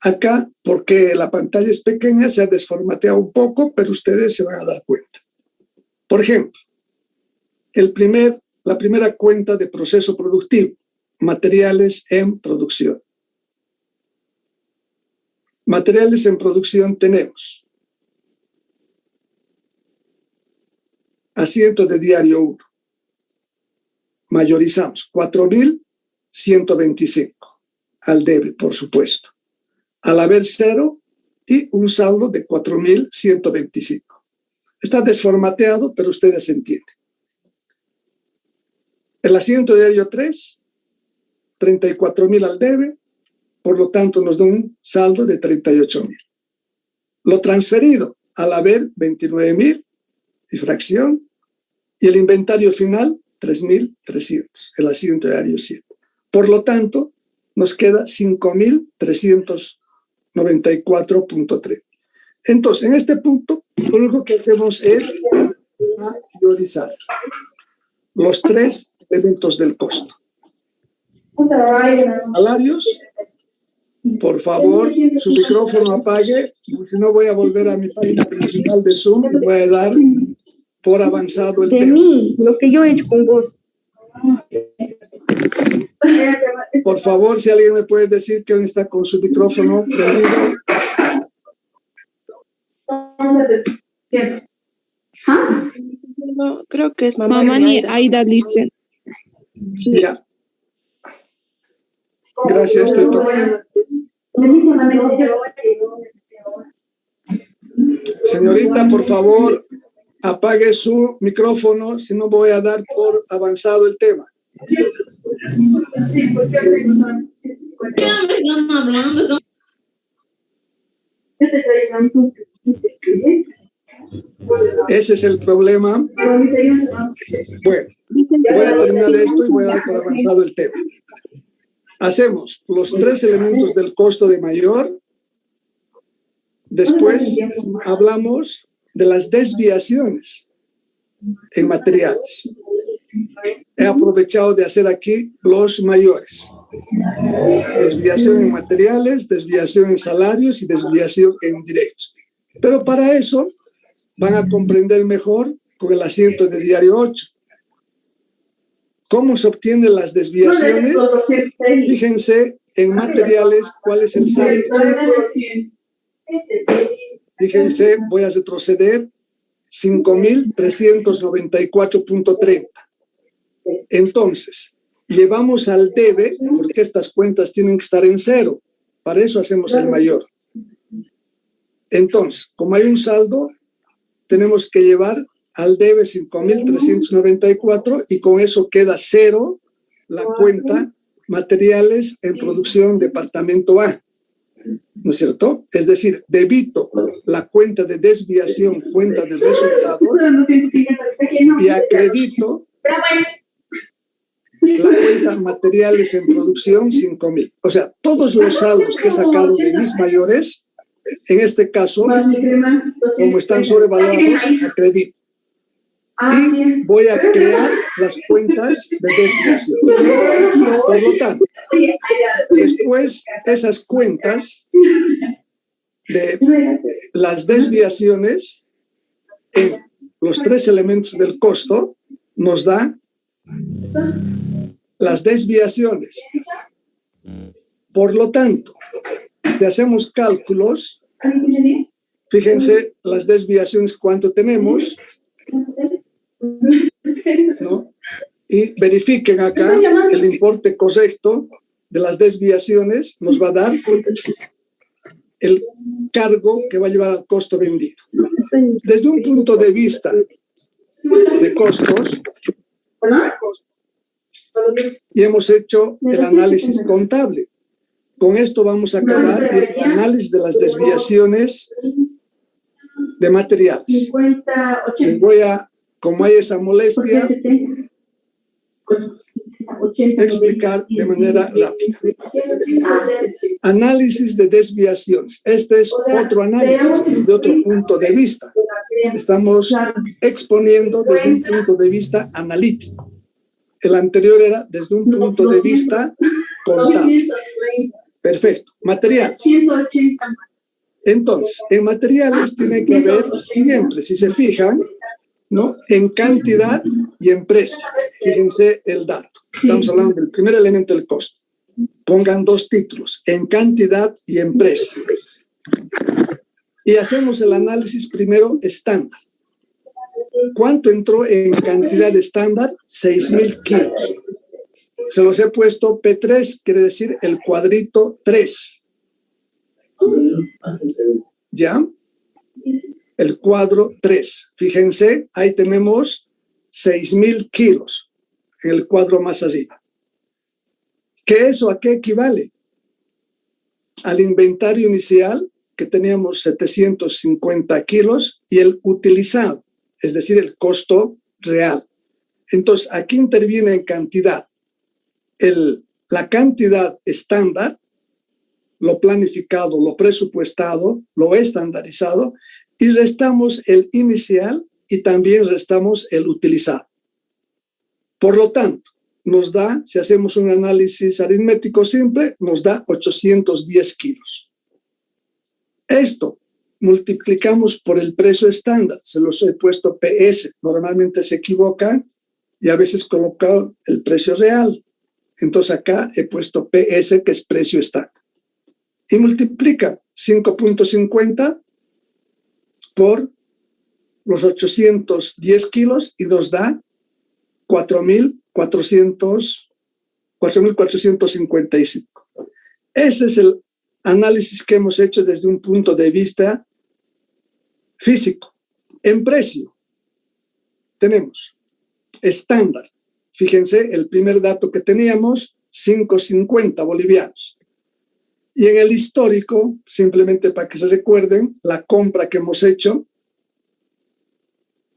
acá, porque la pantalla es pequeña, se ha desformateado un poco, pero ustedes se van a dar cuenta. Por ejemplo, la primera cuenta de proceso productivo, materiales en producción. Materiales en producción tenemos asiento de diario 1. Mayorizamos 4.125 al debe, por supuesto. Al haber 0 y un saldo de 4.125. Está desformateado, pero ustedes entienden. El asiento diario 3, 34.000 al debe, por lo tanto nos da un saldo de 38.000. Lo transferido al haber 29.000 y fracción, y el inventario final 3.300, el asiento diario 7. Por lo tanto, nos queda 5.394.3. Entonces, en este punto, lo único que hacemos es mayorizar los 3 elementos del costo. Salarios, por favor, su micrófono apague, porque si no voy a volver a mi página principal de Zoom y voy a dar por avanzado el tema. Mí, lo que yo he hecho con vos. Por favor, si alguien me puede decir que hoy está con su micrófono prendido. No, creo que es Mamani Aida Listen. Sí. Ya. Gracias, estoy Señorita, por favor, apague su micrófono, si no voy a dar por avanzado el tema. Ese es el problema. Bueno, voy a terminar esto y voy a dar por avanzado el tema. Hacemos los 3 elementos del costo de mayor. Después hablamos de las desviaciones en materiales. He aprovechado de hacer aquí los mayores. Desviación en materiales, desviación en salarios y desviación en directos. Pero para eso van a comprender mejor con el asiento de diario 8. ¿Cómo se obtienen las desviaciones? Fíjense en materiales cuál es el saldo. Fíjense, voy a retroceder 5.394.30. Entonces, llevamos al debe, porque estas cuentas tienen que estar en cero. Para eso hacemos el mayor. Entonces, como hay un saldo, tenemos que llevar al debe 5.394 y con eso queda cero la cuenta materiales en producción departamento A. ¿No es cierto? Es decir, debito la cuenta de desviación, cuenta de resultados, y acredito la cuenta materiales en producción 5.000. O sea, todos los saldos que he sacado de mis mayores, en este caso, como están sobrevaluados, acredito. Y voy a crear las cuentas de desviación. Por lo tanto, después esas cuentas de las desviaciones en los 3 elementos del costo nos da las desviaciones. Por lo tanto, si hacemos cálculos, fíjense las desviaciones cuánto tenemos, ¿no? Y verifiquen acá el importe correcto de las desviaciones, nos va a dar el cargo que va a llevar al costo vendido. Desde un punto de vista de costos, y hemos hecho el análisis contable. Con esto vamos a acabar el análisis de las desviaciones de materiales. Les voy a, como hay esa molestia, explicar de manera rápida. Análisis de desviaciones. Este es otro análisis desde otro punto de vista. Estamos exponiendo desde un punto de vista analítico. El anterior era desde un punto de vista contable. Perfecto. Materiales. Entonces, en materiales tiene que haber siempre, si se fijan, ¿no?, en cantidad y en precio. Fíjense el dato. Estamos hablando del primer elemento del costo. Pongan 2 títulos, en cantidad y en precio. Y hacemos el análisis primero estándar. ¿Cuánto entró en cantidad estándar? 6.000 kilos. Se los he puesto P3, quiere decir el cuadrito 3. ¿Ya? El cuadro 3. Fíjense, ahí tenemos 6.000 kilos en el cuadro más arriba. ¿Qué eso a qué equivale? Al inventario inicial, que teníamos 750 kilos, y el utilizado, es decir, el costo real. Entonces, aquí interviene en cantidad la cantidad estándar, lo planificado, lo presupuestado, lo estandarizado, y restamos el inicial y también restamos el utilizado. Por lo tanto, nos da, si hacemos un análisis aritmético simple, nos da 810 kilos. Esto multiplicamos por el precio estándar, se los he puesto PS, normalmente se equivocan y a veces colocan el precio real. Entonces acá he puesto PS, que es precio estándar. Y multiplica 5.50 por los 810 kilos y nos da 4.455. Ese es el análisis que hemos hecho desde un punto de vista Físico. En precio tenemos estándar. Fíjense, el primer dato que teníamos, 5.50 bolivianos. Y en el histórico, simplemente para que se recuerden, la compra que hemos hecho,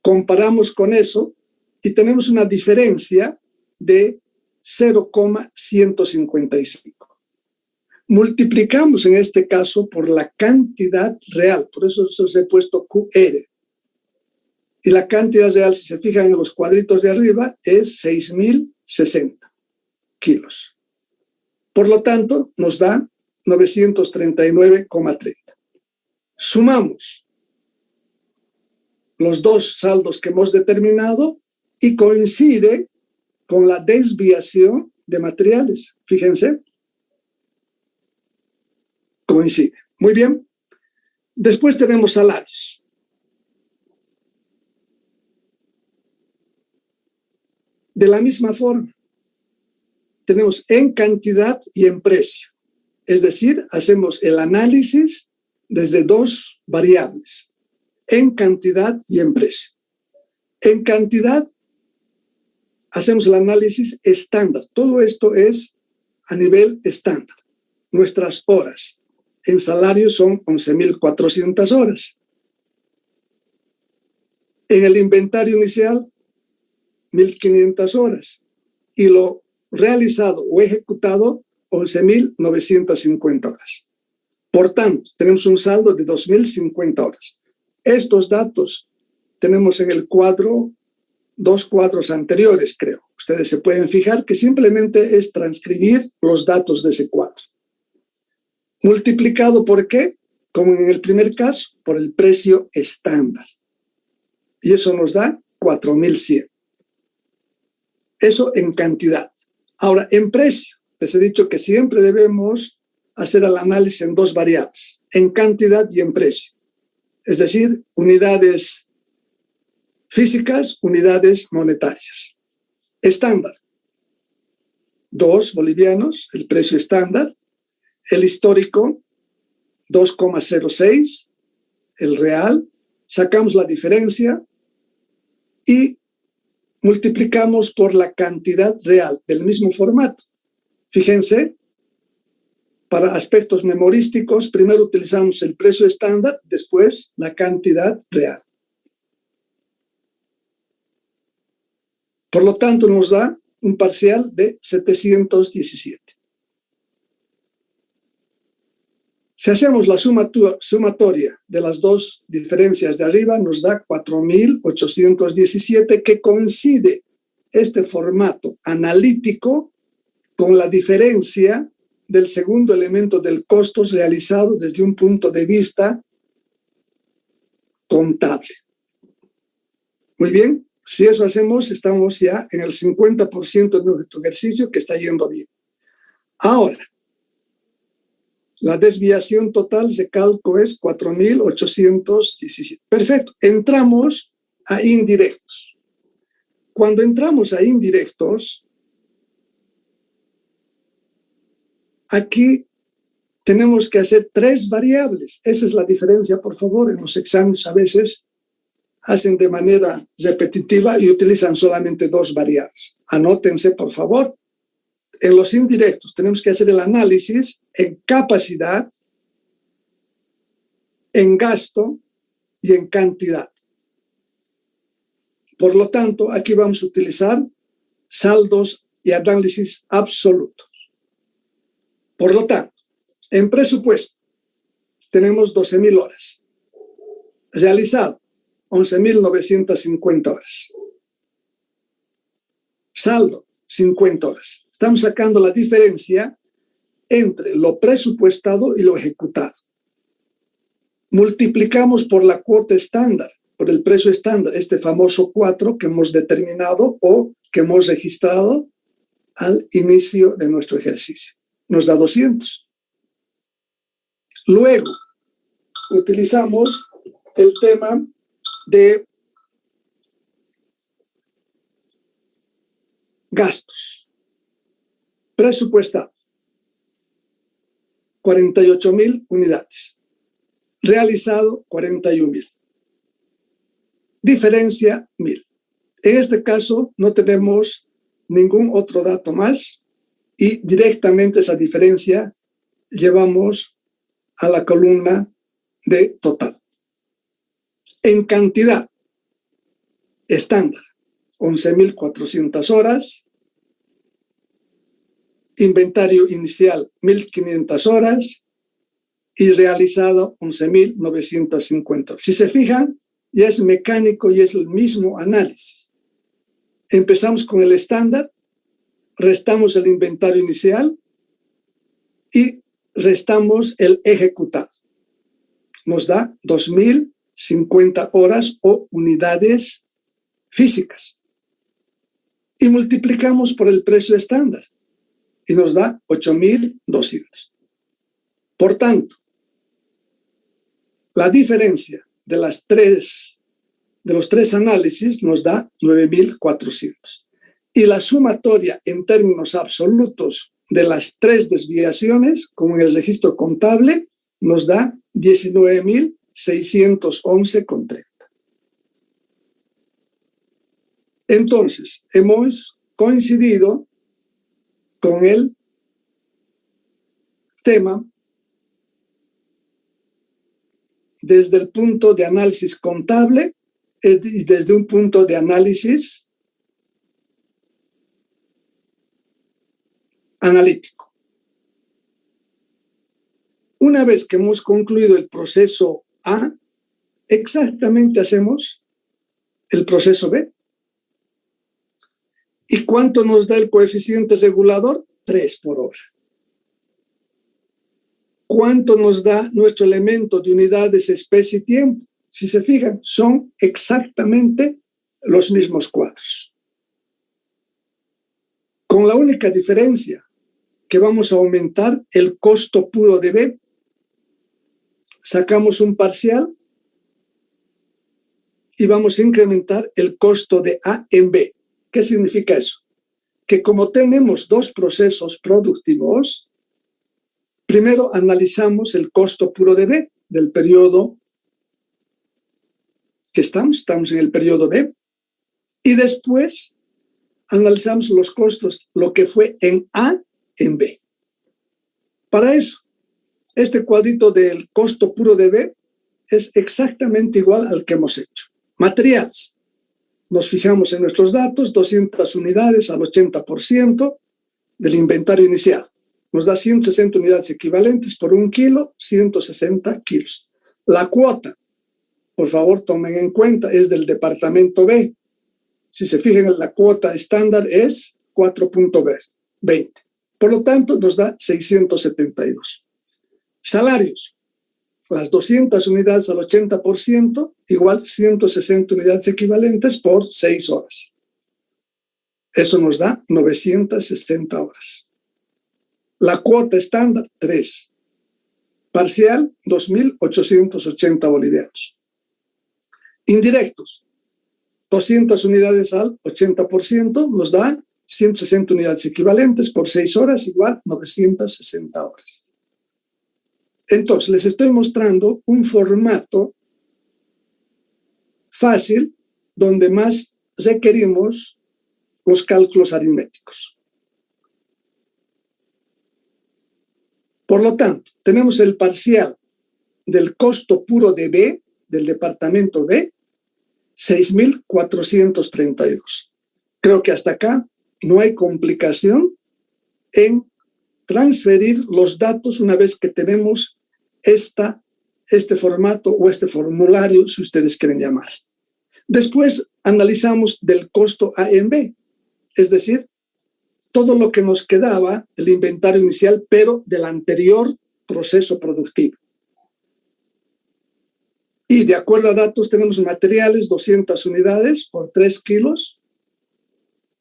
comparamos con eso y tenemos una diferencia de 0,155. Multiplicamos en este caso por la cantidad real, por eso se os he puesto QR. Y la cantidad real, si se fijan en los cuadritos de arriba, es 6.060 kilos. Por lo tanto, nos da 939,30. Sumamos los dos saldos que hemos determinado y coincide con la desviación de materiales. Fíjense. Coincide. Muy bien. Después tenemos salarios. De la misma forma, tenemos en cantidad y en precio. Es decir, hacemos el análisis desde dos variables, en cantidad y en precio. En cantidad, hacemos el análisis estándar. Todo esto es a nivel estándar. Nuestras horas en salario son 11.400 horas. En el inventario inicial, 1.500 horas. Y lo realizado o ejecutado, 11.950 horas. Por tanto, tenemos un saldo de 2.050 horas. Estos datos tenemos en el cuadro, dos cuadros anteriores, creo. Ustedes se pueden fijar que simplemente es transcribir los datos de ese cuadro. Multiplicado por ¿qué? Como en el primer caso, por el precio estándar. Y eso nos da 4.100. Eso en cantidad. Ahora, en precio, les he dicho que siempre debemos hacer el análisis en dos variables, en cantidad y en precio. Es decir, unidades físicas, unidades monetarias. Estándar, 2 bolivianos, el precio estándar. El histórico, 2,06, el real. Sacamos la diferencia y multiplicamos por la cantidad real del mismo formato. Fíjense, para aspectos memorísticos, primero utilizamos el precio estándar, después la cantidad real. Por lo tanto, nos da un parcial de 717. Si hacemos la sumatoria de las dos diferencias de arriba, nos da 4.817, que coincide este formato analítico con la diferencia del segundo elemento del costos realizado desde un punto de vista contable. Muy bien, si eso hacemos, estamos ya en el 50% de nuestro ejercicio, que está yendo bien. Ahora, la desviación total de cálculo es 4.817. Perfecto. Entramos a indirectos. Cuando entramos a indirectos, aquí tenemos que hacer 3 variables. Esa es la diferencia, por favor. En los exámenes a veces hacen de manera repetitiva y utilizan solamente 2 variables. Anótense, por favor. En los indirectos tenemos que hacer el análisis en capacidad, en gasto y en cantidad. Por lo tanto, aquí vamos a utilizar saldos y análisis absolutos. Por lo tanto, en presupuesto tenemos 12.000 horas. Realizado, 11.950 horas. Saldo, 50 horas. Estamos sacando la diferencia entre lo presupuestado y lo ejecutado. Multiplicamos por la cuota estándar, por el precio estándar, este famoso 4 que hemos determinado o que hemos registrado al inicio de nuestro ejercicio. Nos da 200. Luego, utilizamos el tema de gastos. Presupuestado, 48.000 unidades. Realizado, 41.000. Diferencia 1000. En este caso no tenemos ningún otro dato más y directamente esa diferencia llevamos a la columna de total. En cantidad, estándar, 11.400 horas. Inventario inicial, 1.500 horas. Y realizado, 11.950. Si se fijan, ya es mecánico y es el mismo análisis. Empezamos con el estándar, restamos el inventario inicial y restamos el ejecutado. Nos da 2.050 horas o unidades físicas. Y multiplicamos por el precio estándar y nos da 8.200. Por tanto, la diferencia de los tres análisis nos da 9.400. Y la sumatoria en términos absolutos de las tres desviaciones, como en el registro contable, nos da 19.611,30. Entonces, hemos coincidido con el tema desde el punto de análisis contable y desde un punto de análisis analítico. Una vez que hemos concluido el proceso A, exactamente hacemos el proceso B. ¿Y cuánto nos da el coeficiente regulador? 3 por hora. ¿Cuánto nos da nuestro elemento de unidades, especie y tiempo? Si se fijan, son exactamente los mismos cuadros. Con la única diferencia que vamos a aumentar el costo puro de B. Sacamos un parcial y vamos a incrementar el costo de A en B. ¿Qué significa eso? Que como tenemos dos procesos productivos, primero analizamos el costo puro de B del periodo que estamos en el periodo B, y después analizamos los costos, lo que fue en A en B. Para eso, este cuadrito del costo puro de B es exactamente igual al que hemos hecho. Materiales. Nos fijamos en nuestros datos, 200 unidades al 80% del inventario inicial. Nos da 160 unidades equivalentes por 1 kilo, 160 kilos. La cuota, por favor tomen en cuenta, es del departamento B. Si se fijan, la cuota estándar es 4.20. Por lo tanto, nos da 672. Salarios. Las 200 unidades al 80%, igual 160 unidades equivalentes por 6 horas. Eso nos da 960 horas. La cuota estándar, 3. Parcial, 2.880 bolivianos. Indirectos. 200 unidades al 80% nos da 160 unidades equivalentes por 6 horas, igual 960 horas. Entonces, les estoy mostrando un formato fácil donde más requerimos los cálculos aritméticos. Por lo tanto, tenemos el parcial del costo puro de B, del departamento B, 6.432. Creo que hasta acá no hay complicación en transferir los datos una vez que tenemos este formato o este formulario, si ustedes quieren llamar. Después analizamos del costo A en B, es decir, todo lo que nos quedaba el inventario inicial, pero del anterior proceso productivo. Y de acuerdo a datos tenemos materiales, 200 unidades por 3 kilos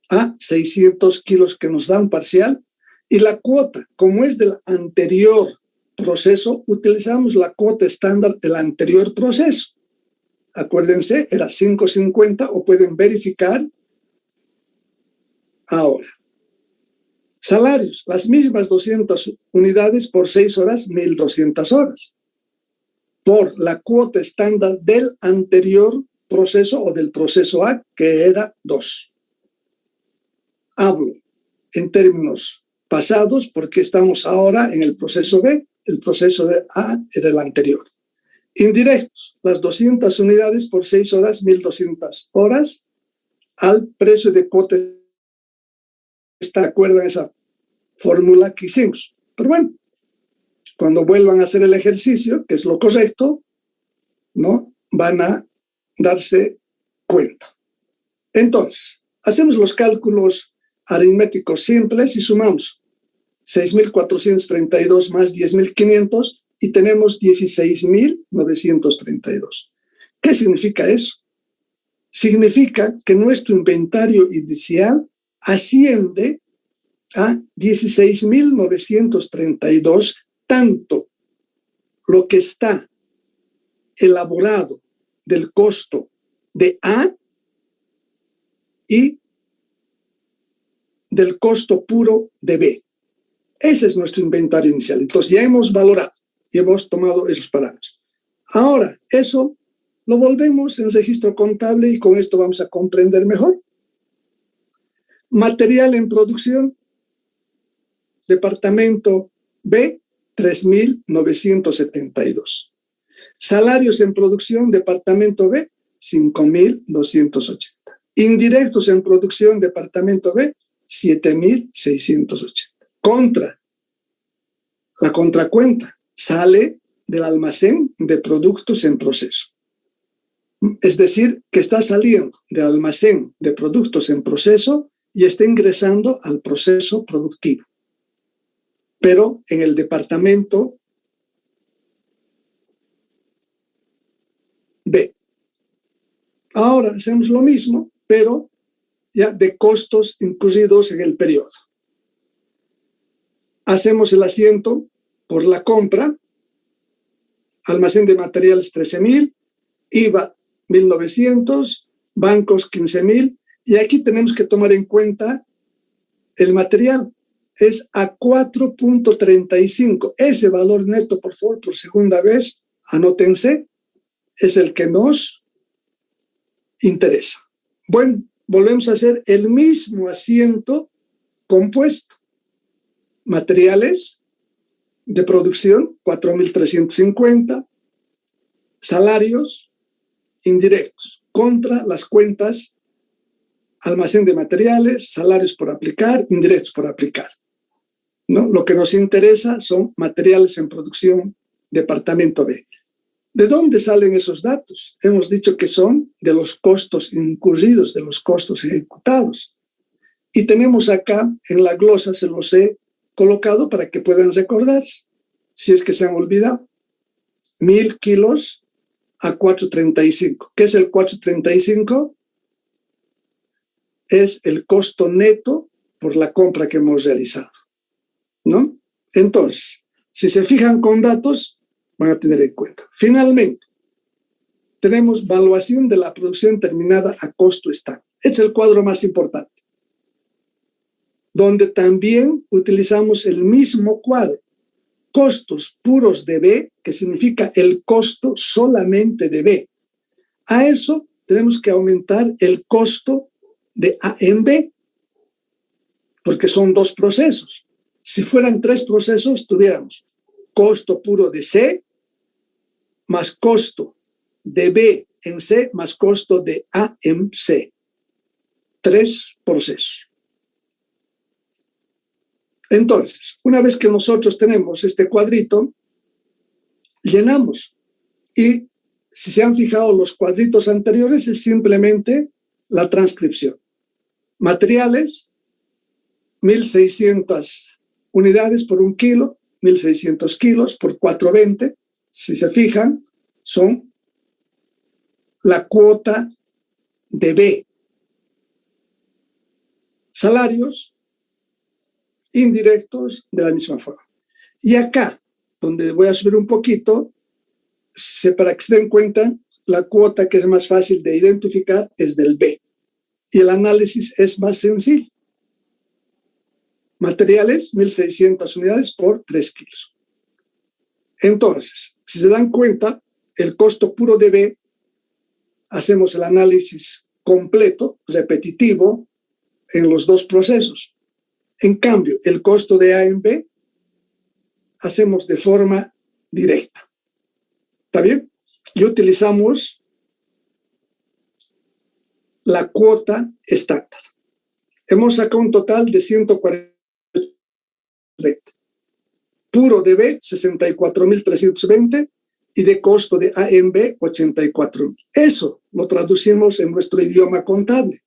a 600 kilos que nos dan parcial. Y la cuota, como es del anterior proceso, utilizamos la cuota estándar del anterior proceso. Acuérdense, era 5.50 o pueden verificar ahora. Salarios, las mismas 200 unidades por 6 horas, 1.200 horas. Por la cuota estándar del anterior proceso o del proceso A, que era 2. Hablo en términos pasados porque estamos ahora en el proceso B. El proceso de A era el anterior. Indirectos, las 200 unidades por 6 horas, 1.200 horas, al precio de cuota. ¿Está de acuerdo en esa fórmula que hicimos? Pero bueno, cuando vuelvan a hacer el ejercicio, que es lo correcto, ¿no? Van a darse cuenta. Entonces, hacemos los cálculos aritméticos simples y sumamos 6.432 más 10.500 y tenemos 16.932. ¿Qué significa eso? Significa que nuestro inventario inicial asciende a 16.932, tanto lo que está elaborado del costo de A y del costo puro de B. Ese es nuestro inventario inicial. Entonces ya hemos valorado y hemos tomado esos parámetros. Ahora, eso lo volvemos en registro contable y con esto vamos a comprender mejor. Material en producción, departamento B, 3.972. Salarios en producción, departamento B, 5.280. Indirectos en producción, departamento B, 7.680. La contracuenta sale del almacén de productos en proceso. Es decir, que está saliendo del almacén de productos en proceso y está ingresando al proceso productivo. Pero en el departamento B. Ahora hacemos lo mismo, pero ya de costos incluidos en el periodo. Hacemos el asiento por la compra, almacén de materiales 13.000, IVA 1.900, bancos 15.000, y aquí tenemos que tomar en cuenta el material. Es a 4.35. Ese valor neto, por favor, por segunda vez, anótense, es el que nos interesa. Bueno, volvemos a hacer el mismo asiento compuesto. Materiales de producción, 4.350. Salarios indirectos contra las cuentas, almacén de materiales, salarios por aplicar, indirectos por aplicar. ¿No? Lo que nos interesa son materiales en producción, departamento B. ¿De dónde salen esos datos? Hemos dicho que son de los costos incurridos, de los costos ejecutados. Y tenemos acá en la glosa, se los he colocado para que puedan recordarse, si es que se han olvidado. 1.000 kilos a 4.35. ¿Qué es el 4.35? Es el costo neto por la compra que hemos realizado, ¿no? Entonces, si se fijan con datos, van a tener en cuenta. Finalmente, tenemos valuación de la producción terminada a costo estable. Este es el cuadro más importante, donde también utilizamos el mismo cuadro. Costos puros de B, que significa el costo solamente de B. A eso tenemos que aumentar el costo de A en B, porque son 2 procesos. Si fueran 3 procesos, tuviéramos costo puro de C, más costo de B en C, más costo de A en C. 3 procesos. Entonces, una vez que nosotros tenemos este cuadrito, llenamos. Y si se han fijado los cuadritos anteriores, es simplemente la transcripción. Materiales, 1.600 unidades por 1 kilo, 1.600 kilos por 420. Si se fijan, son la cuota de B. Salarios indirectos de la misma forma. Y acá, donde voy a subir un poquito, para que se den cuenta, la cuota que es más fácil de identificar es del B. Y el análisis es más sencillo. Materiales, 1.600 unidades por 3 kilos. Entonces, si se dan cuenta, el costo puro de B hacemos el análisis completo, repetitivo, en los dos procesos. En cambio, el costo de A en B hacemos de forma directa. ¿Está bien? Y utilizamos la cuota estándar. Hemos sacado un total de 140. Puro de B, 64.320 y de costo de A en B, 84.000. Eso lo traducimos en nuestro idioma contable.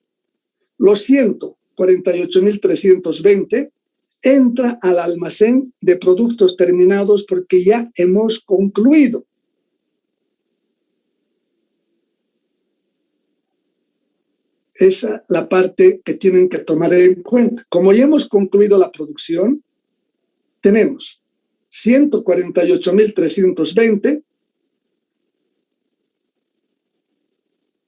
Los 148.320 entra al almacén de productos terminados porque ya hemos concluido. Esa es la parte que tienen que tomar en cuenta. Como ya hemos concluido la producción, tenemos 148.320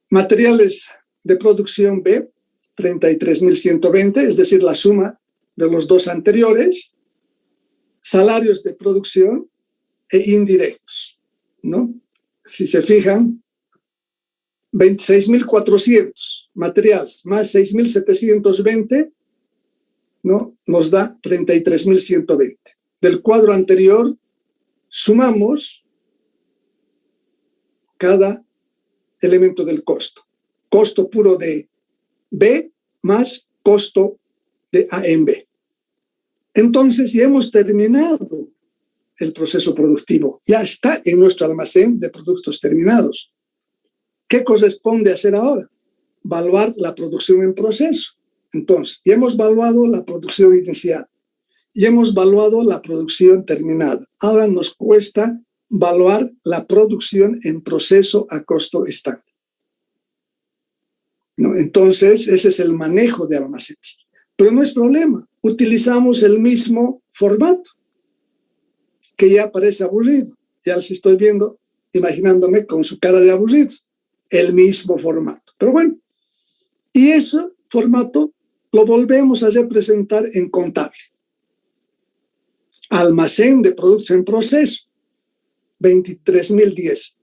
materiales de producción B, 33.120, es decir, la suma de los dos anteriores, salarios de producción e indirectos, ¿no? Si se fijan, 26.400 materiales más 6.720, ¿no? Nos da 33.120. Del cuadro anterior, sumamos cada elemento del costo. Costo puro de B más costo de A en B. Entonces ya hemos terminado el proceso productivo. Ya está en nuestro almacén de productos terminados. ¿Qué corresponde hacer ahora? Evaluar la producción en proceso. Entonces, ya hemos evaluado la producción inicial. Ya hemos evaluado la producción terminada. Ahora nos cuesta evaluar la producción en proceso a costo estándar, ¿no? Entonces, ese es el manejo de almacenes. Pero no es problema. Utilizamos el mismo formato, que ya parece aburrido. Ya les estoy viendo, imaginándome con su cara de aburridos. El mismo formato. Pero bueno, y ese formato lo volvemos a representar en contable. Almacén de productos en proceso, 23.010,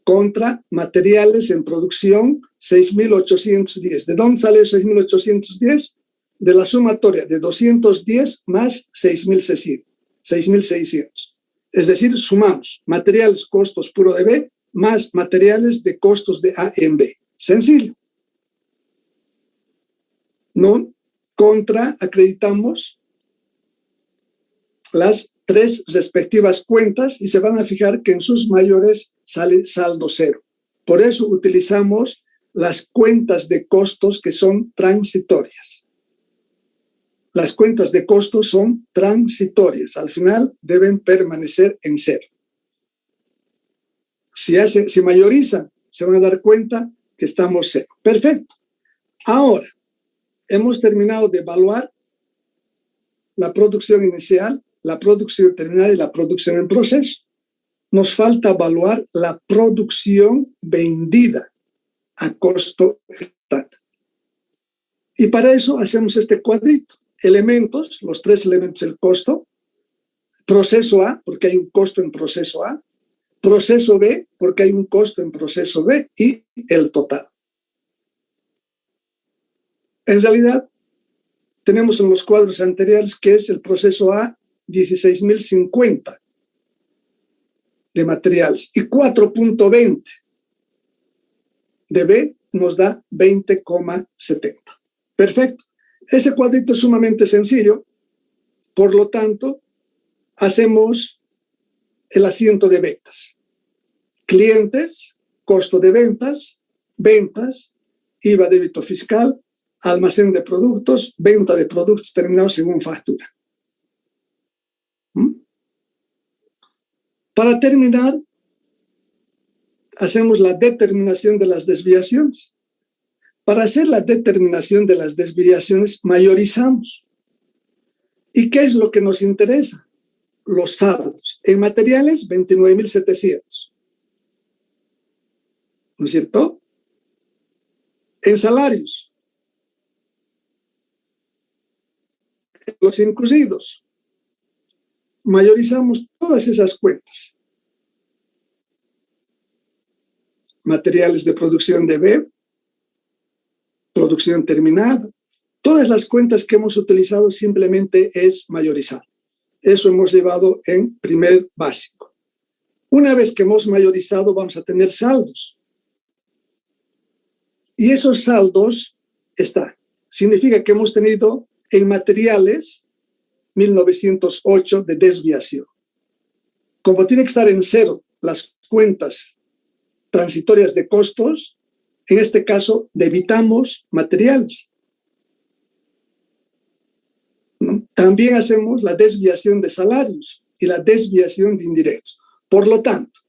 contra materiales en producción, 6.810. ¿De dónde sale 6.810? De la sumatoria de 210 más 6.600. Es decir, sumamos materiales, costos puro de B, más materiales de costos de A en B. Sencillo. ¿No? Contra, acreditamos las tres respectivas cuentas y se van a fijar que en sus mayores sale saldo cero. Por eso utilizamos las cuentas de costos que son transitorias. Las cuentas de costos son transitorias. Al final deben permanecer en cero. Si mayorizan, se van a dar cuenta que estamos cero. Perfecto. Ahora, hemos terminado de evaluar la producción inicial, la producción terminada y la producción en proceso. Nos falta evaluar la producción vendida a costo estándar. Y para eso hacemos este cuadrito. Elementos, los tres elementos del costo. Proceso A, porque hay un costo en proceso A. Proceso B, porque hay un costo en proceso B, y el total. En realidad, tenemos en los cuadros anteriores que es el proceso A, 16.050 de materiales, y 4.20 de B nos da 20,70. Perfecto. Ese cuadrito es sumamente sencillo, por lo tanto, hacemos el asiento de ventas. Clientes, costo de ventas, ventas, IVA, débito fiscal, almacén de productos, venta de productos terminados según factura. Para terminar, hacemos la determinación de las desviaciones. Para hacer la determinación de las desviaciones, mayorizamos. ¿Y qué es lo que nos interesa? Los saldos. En materiales, 29.700. ¿No es cierto? En salarios, los incluidos. Mayorizamos todas esas cuentas. materiales de producción de B, producción terminada. Todas las cuentas que hemos utilizado simplemente es mayorizar. Eso hemos llevado en primer básico. Una vez que hemos mayorizado, vamos a tener saldos. Y esos saldos están. Significa que hemos tenido en materiales 1908 de desviación. Como tiene que estar en cero las cuentas transitorias de costos, en este caso debitamos materiales. ¿No? También hacemos la desviación de salarios y la desviación de indirectos. Por lo tanto,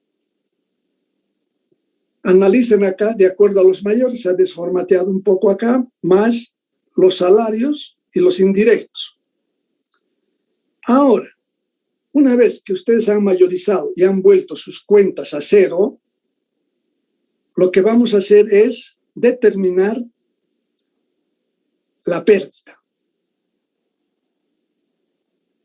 analicen acá, de acuerdo a los mayores, se ha desformateado un poco acá, más los salarios y los indirectos. Ahora, una vez que ustedes han mayorizado y han vuelto sus cuentas a cero, lo que vamos a hacer es determinar la pérdida.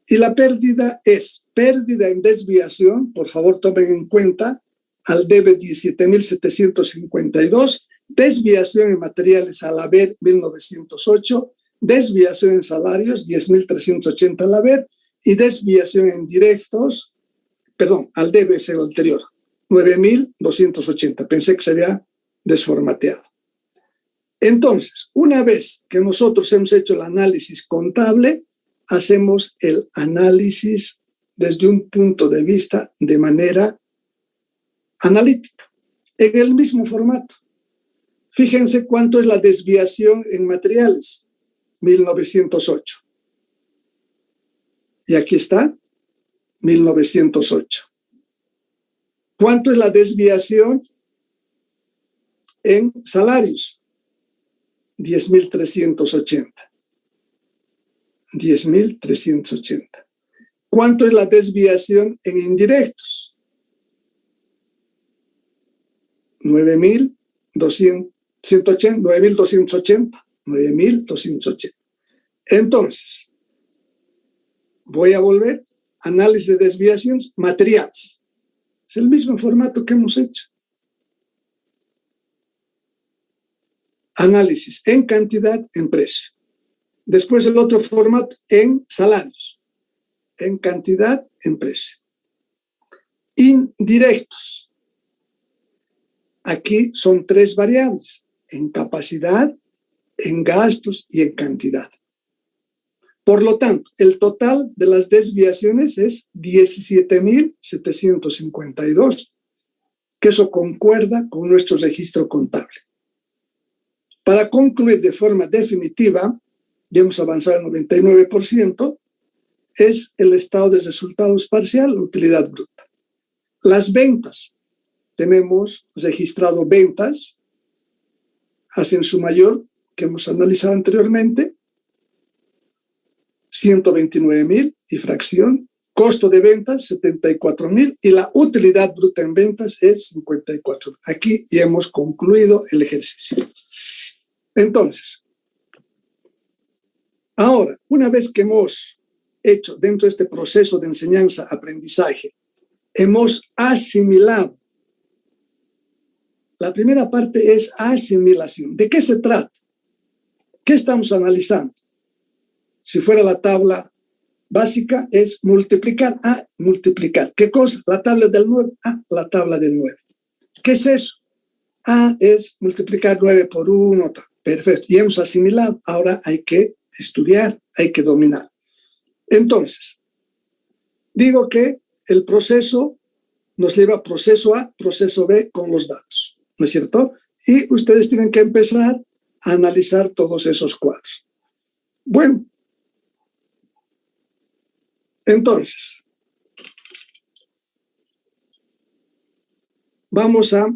Y la pérdida es pérdida en desviación, por favor tomen en cuenta, al debe 17.752, desviación en materiales al haber 1908, desviación en salarios 10.380 al haber y desviación en directos, perdón, al debe es el anterior, 9.280, pensé que se había desformateado. Entonces, una vez que nosotros hemos hecho el análisis contable, hacemos el análisis desde un punto de vista de manera analítica, en el mismo formato. Fíjense cuánto es la desviación en materiales, 1908. Y aquí está, 1908. ¿Cuánto es la desviación en salarios? 10.380. 10.380. ¿Cuánto es la desviación en indirectos? 9.280. Entonces, voy a volver. Análisis de desviaciones materiales. Es el mismo formato que hemos hecho. Análisis en cantidad, en precio. Después el otro formato en salarios. En cantidad, en precio. Indirectos. Aquí son tres variables. En capacidad, en gastos y en cantidad. Por lo tanto, el total de las desviaciones es 17.752, que eso concuerda con nuestro registro contable. Para concluir de forma definitiva, ya hemos avanzado al 99%, es el estado de resultados parcial, utilidad bruta. Las ventas, tenemos registrado ventas, hacen su mayor, que hemos analizado anteriormente, 129.000 y fracción, costo de ventas 74.000 y la utilidad bruta en ventas es 54. Aquí ya hemos concluido el ejercicio. Entonces, ahora, una vez que hemos hecho dentro de este proceso de enseñanza-aprendizaje, hemos asimilado. La primera parte es asimilación. ¿De qué se trata? ¿Qué estamos analizando? Si fuera la tabla básica, es multiplicar. Multiplicar. ¿Qué cosa? La tabla del 9. La tabla del 9. ¿Qué es eso? Es multiplicar 9 por 1. Perfecto. Y hemos asimilado. Ahora hay que estudiar, hay que dominar. Entonces, digo que el proceso nos lleva proceso A, proceso B con los datos, ¿no es cierto? Y ustedes tienen que empezar a analizar todos esos cuadros. Bueno, entonces, vamos a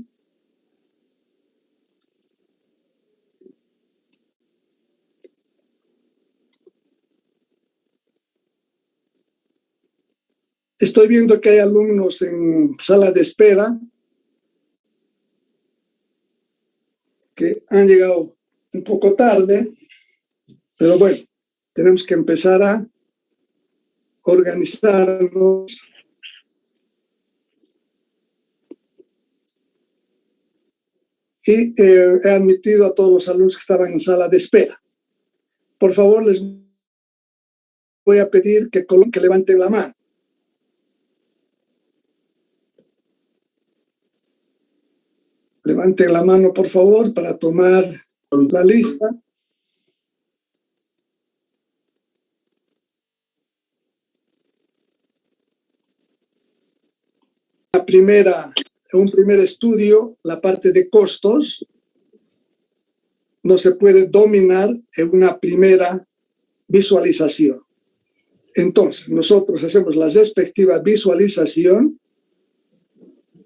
estoy viendo que hay alumnos en sala de espera que han llegado un poco tarde, pero bueno, tenemos que empezar a organizarnos. y he admitido a todos los alumnos que estaban en sala de espera. Por favor, les voy a pedir que levanten la mano. Levanten la mano, por favor, para tomar la lista. Un primer estudio, la parte de costos, no se puede dominar en una primera visualización. Entonces, nosotros hacemos la respectiva visualización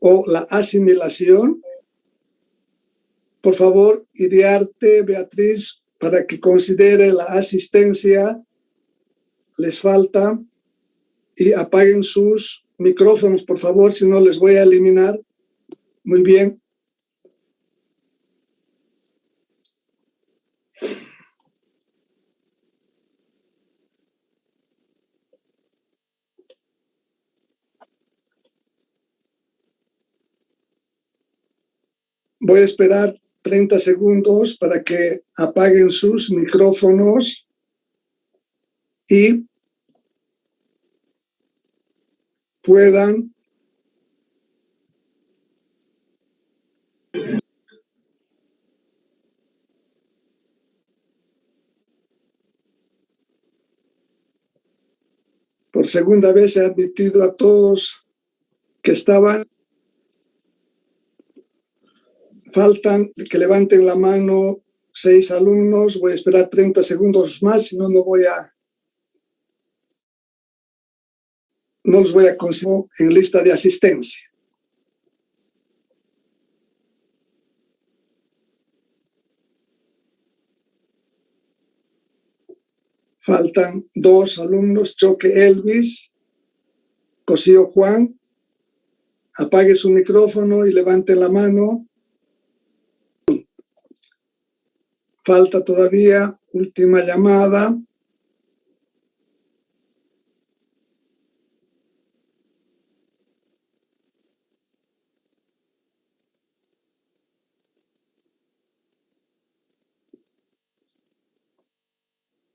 o la asimilación. Por favor, Iriarte, Beatriz, para que considere la asistencia, les falta, y apaguen sus micrófonos, por favor, si no les voy a eliminar. Muy bien. Voy a esperar 30 segundos para que apaguen sus micrófonos y puedan por segunda vez he admitido a todos que estaban. Faltan que levanten la mano 6 alumnos. Voy a esperar 30 segundos más, si no, no los voy a considerar en lista de asistencia. Faltan 2 alumnos, Choque Elvis, Cosío Juan. Apague su micrófono y levante la mano. Falta todavía última llamada.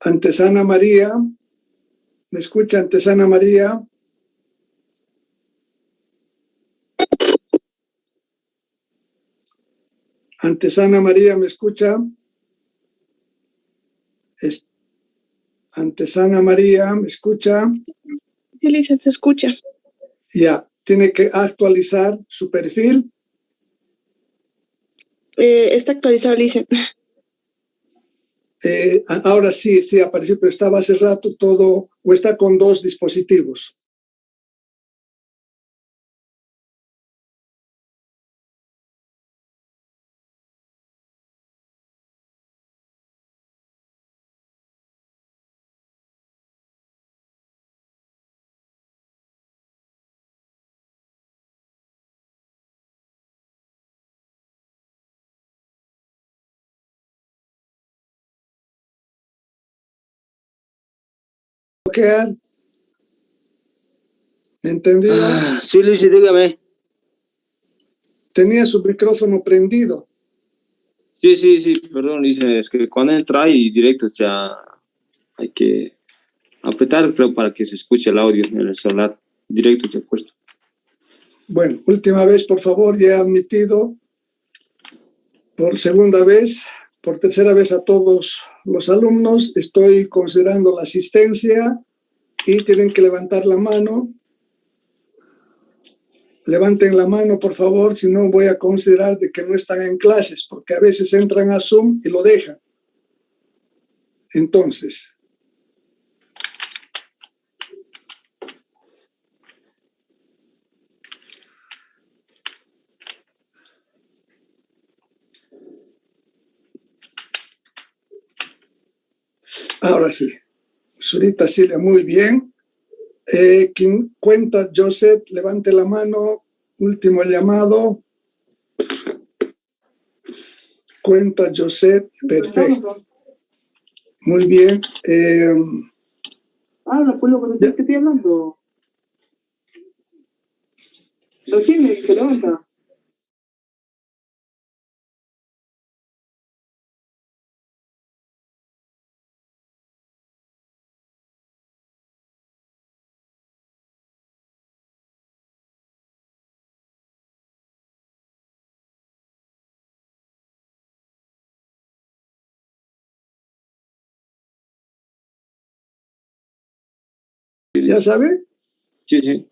Antesana María. ¿Me escucha, Antesana María? Antesana María, ¿me escucha? Antesana María, ¿me escucha? Sí, Lisa, te escucha. Ya, tiene que actualizar su perfil. Está actualizado, Lisa. Ahora sí apareció, pero estaba hace rato todo, o está con 2 dispositivos. ¿Me entendió? Sí, Luis, dígame. Tenía su micrófono prendido. Sí, perdón, dice, es que cuando entra y directo ya hay que apretar, creo, para que se escuche el audio en el celular. Directo ya puesto. Bueno, última vez, por favor, ya he admitido por segunda vez, por tercera vez a todos los alumnos. Estoy considerando la asistencia y tienen que levantar la mano. Levanten la mano, por favor, si no voy a considerar de que no están en clases, porque a veces entran a Zoom y lo dejan. Entonces, ahora sí. Surita Silvia, muy bien. Quien cuenta, Joseph, levante la mano. Último llamado. Cuenta, Joseph, perfecto. Muy bien. Habla, pues lo que estoy hablando. Recién me levanta. ¿Ya sabe? Sí, sí.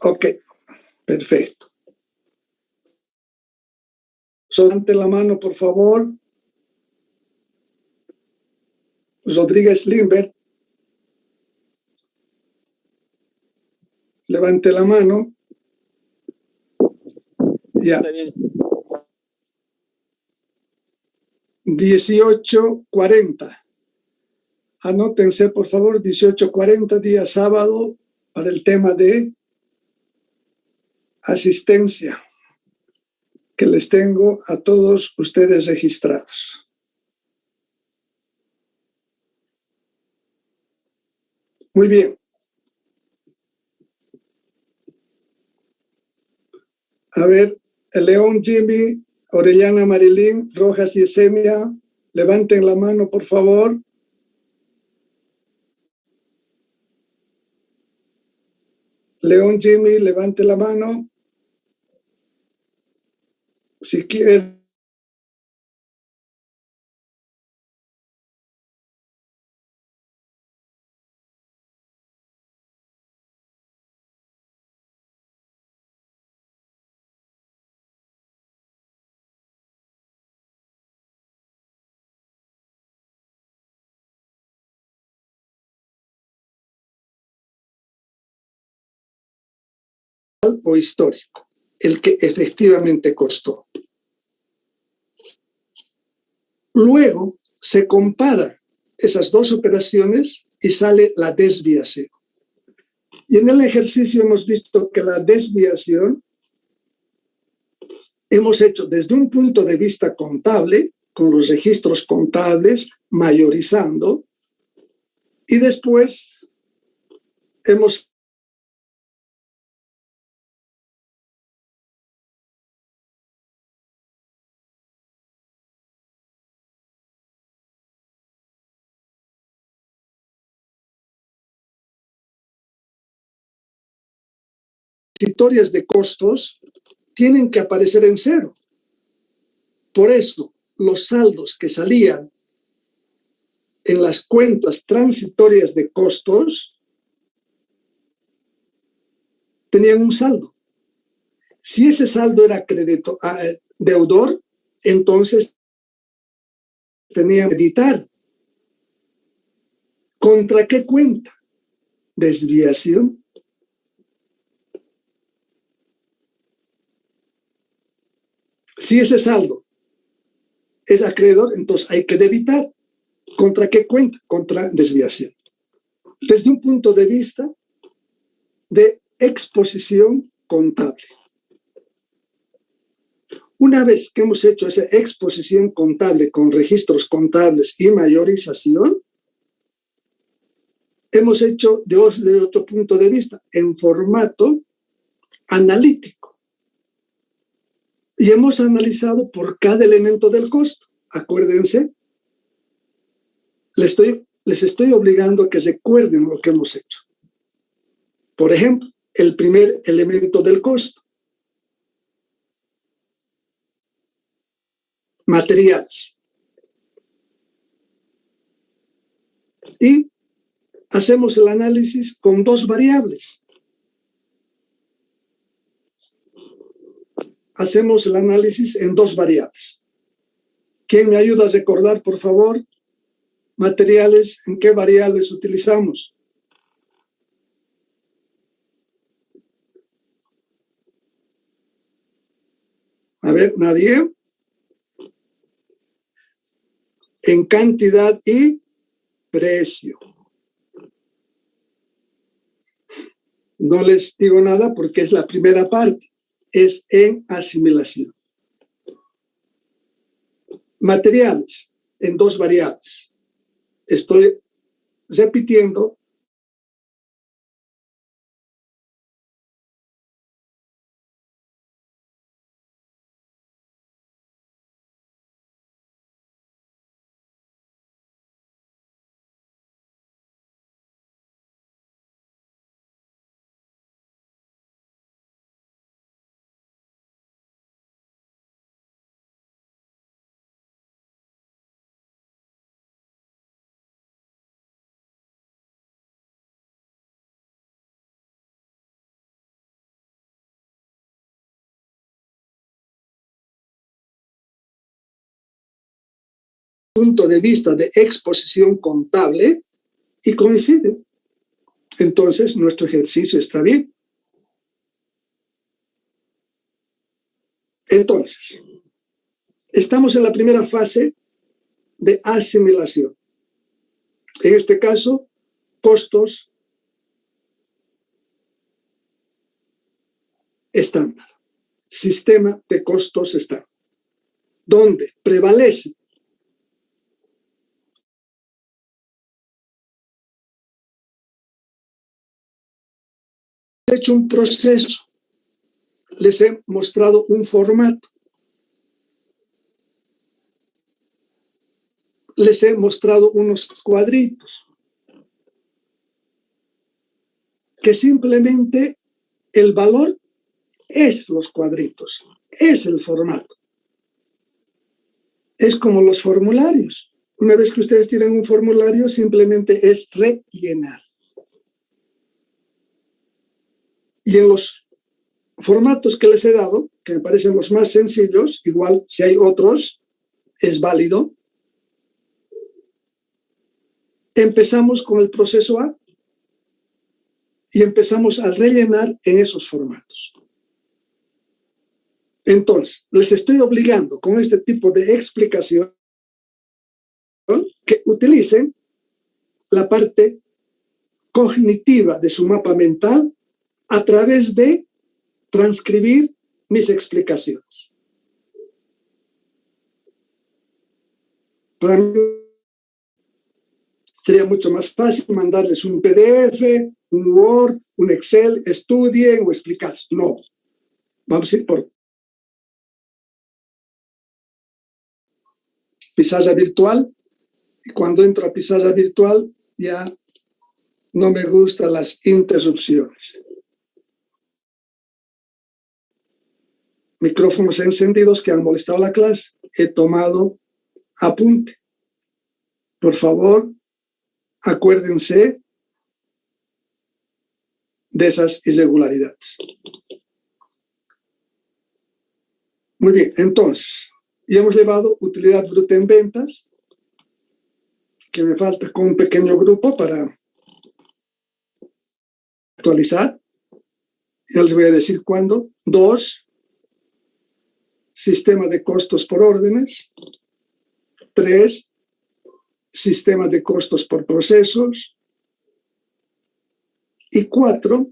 Ok, perfecto. Levante la mano, por favor. Rodríguez Lindbergh. Levante la mano. Ya. Está bien. 18:40. Anótense, por favor, 18:40, día sábado, para el tema de asistencia, que les tengo a todos ustedes registrados. Muy bien. A ver, León Jimmy, Orellana Marilyn, Rojas Yesenia, levanten la mano, por favor. León Jimmy, levante la mano. Si quiere. O histórico, el que efectivamente costó. Luego se compara esas dos operaciones y sale la desviación. Y en el ejercicio hemos visto que la desviación hemos hecho desde un punto de vista contable, con los registros contables, mayorizando, y después hemos historias de costos tienen que aparecer en cero. Por eso, los saldos que salían en las cuentas transitorias de costos tenían un saldo. Si ese saldo era deudor, entonces tenían que editar. ¿Contra qué cuenta? Desviación. Si ese saldo es acreedor, entonces hay que debitar. ¿Contra qué cuenta? Contra desviación. Desde un punto de vista de exposición contable. Una vez que hemos hecho esa exposición contable con registros contables y mayorización, hemos hecho de otro punto de vista, en formato analítico. Y hemos analizado por cada elemento del costo. Acuérdense, les estoy obligando a que recuerden lo que hemos hecho. Por ejemplo, el primer elemento del costo. Materiales. Y hacemos el análisis con dos variables. Hacemos el análisis en dos variables. ¿Quién me ayuda a recordar, por favor? Materiales, ¿en qué variables utilizamos? A ver, ¿nadie? En cantidad y precio. No les digo nada porque es la primera parte. Es en asimilación. Materiales, en dos variables. Estoy repitiendo punto de vista de exposición contable y coincide. Entonces, nuestro ejercicio está bien. Entonces, estamos en la primera fase de asimilación. En este caso, costos estándar, sistema de costos estándar, donde prevalece hecho un proceso, les he mostrado un formato, les he mostrado unos cuadritos, que simplemente el valor es los cuadritos, es el formato. Es como los formularios. Una vez que ustedes tienen un formulario, simplemente es rellenar. Y en los formatos que les he dado, que me parecen los más sencillos, igual si hay otros, es válido. Empezamos con el proceso A y empezamos a rellenar en esos formatos. Entonces, les estoy obligando con este tipo de explicación que utilicen la parte cognitiva de su mapa mental a través de transcribir mis explicaciones. Para mí sería mucho más fácil mandarles un PDF, un Word, un Excel, estudien o explicar. No, vamos a ir por pizarra virtual, y cuando entro a pizarra virtual ya no me gustan las interrupciones. Micrófonos encendidos que han molestado la clase. He tomado apunte. Por favor, acuérdense de esas irregularidades. Muy bien, entonces, ya hemos llevado utilidad bruta en ventas, que me falta con un pequeño grupo para actualizar. Ya les voy a decir cuándo. 2, sistema de costos por órdenes. 3, sistema de costos por procesos. Y 4,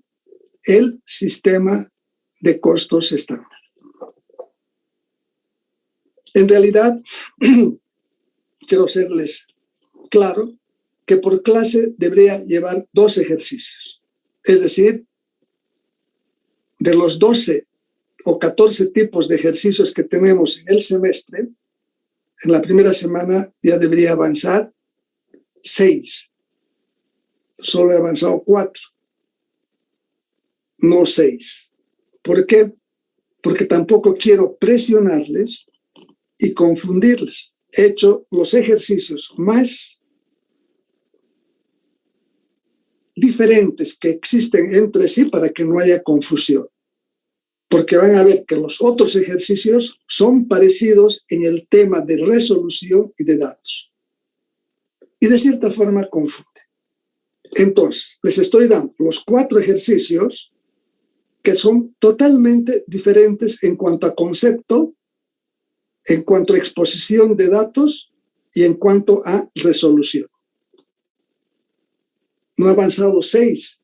el sistema de costos estándar. En realidad, quiero serles claro que por clase debería llevar 2 ejercicios. Es decir, de los 12 o 14 tipos de ejercicios que tenemos en el semestre, en la primera semana ya debería avanzar 6. Solo he avanzado 4. No 6. ¿Por qué? Porque tampoco quiero presionarles y confundirles. He hecho los ejercicios más diferentes que existen entre sí para que no haya confusión. Porque van a ver que los otros ejercicios son parecidos en el tema de resolución y de datos. Y de cierta forma confunde. Entonces, les estoy dando los 4 ejercicios que son totalmente diferentes en cuanto a concepto, en cuanto a exposición de datos y en cuanto a resolución. No he avanzado 6,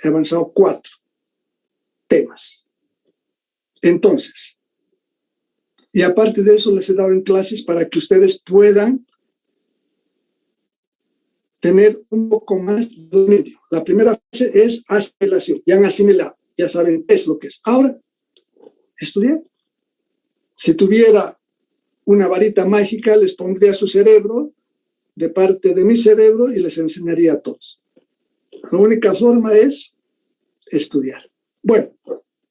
he avanzado 4 temas. Entonces, y aparte de eso les he dado en clases para que ustedes puedan tener un poco más de dominio. La primera fase es asimilación. Ya han asimilado, ya saben qué es lo que es. Ahora, estudiar. Si tuviera una varita mágica, les pondría su cerebro de parte de mi cerebro y les enseñaría a todos. La única forma es estudiar. Bueno,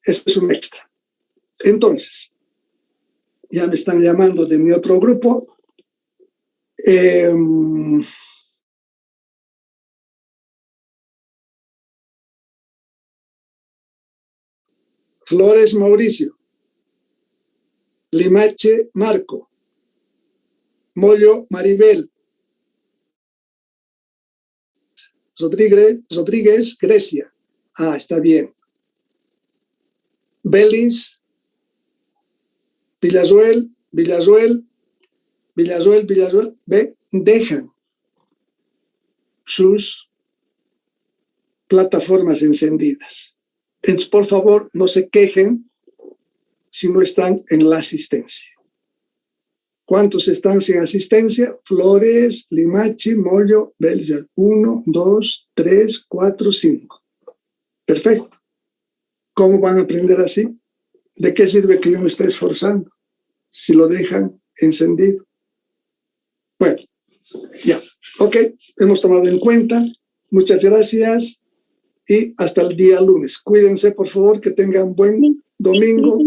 eso es un extra. Entonces, ya me están llamando de mi otro grupo. Flores Mauricio. Limache Marco. Mollo Maribel. Rodríguez, Grecia. Ah, está bien. Belis, Villazuel, ve, dejan sus plataformas encendidas. Entonces, por favor, no se quejen si no están en la asistencia. ¿Cuántos están sin asistencia? Flores, Limachi, Mollo, Belger. 1, 2, 3, 4, 5. Perfecto. ¿Cómo van a aprender así? ¿De qué sirve que yo me esté esforzando si lo dejan encendido? Bueno, ya. Ok, hemos tomado en cuenta. Muchas gracias y hasta el día lunes. Cuídense, por favor, que tengan buen domingo.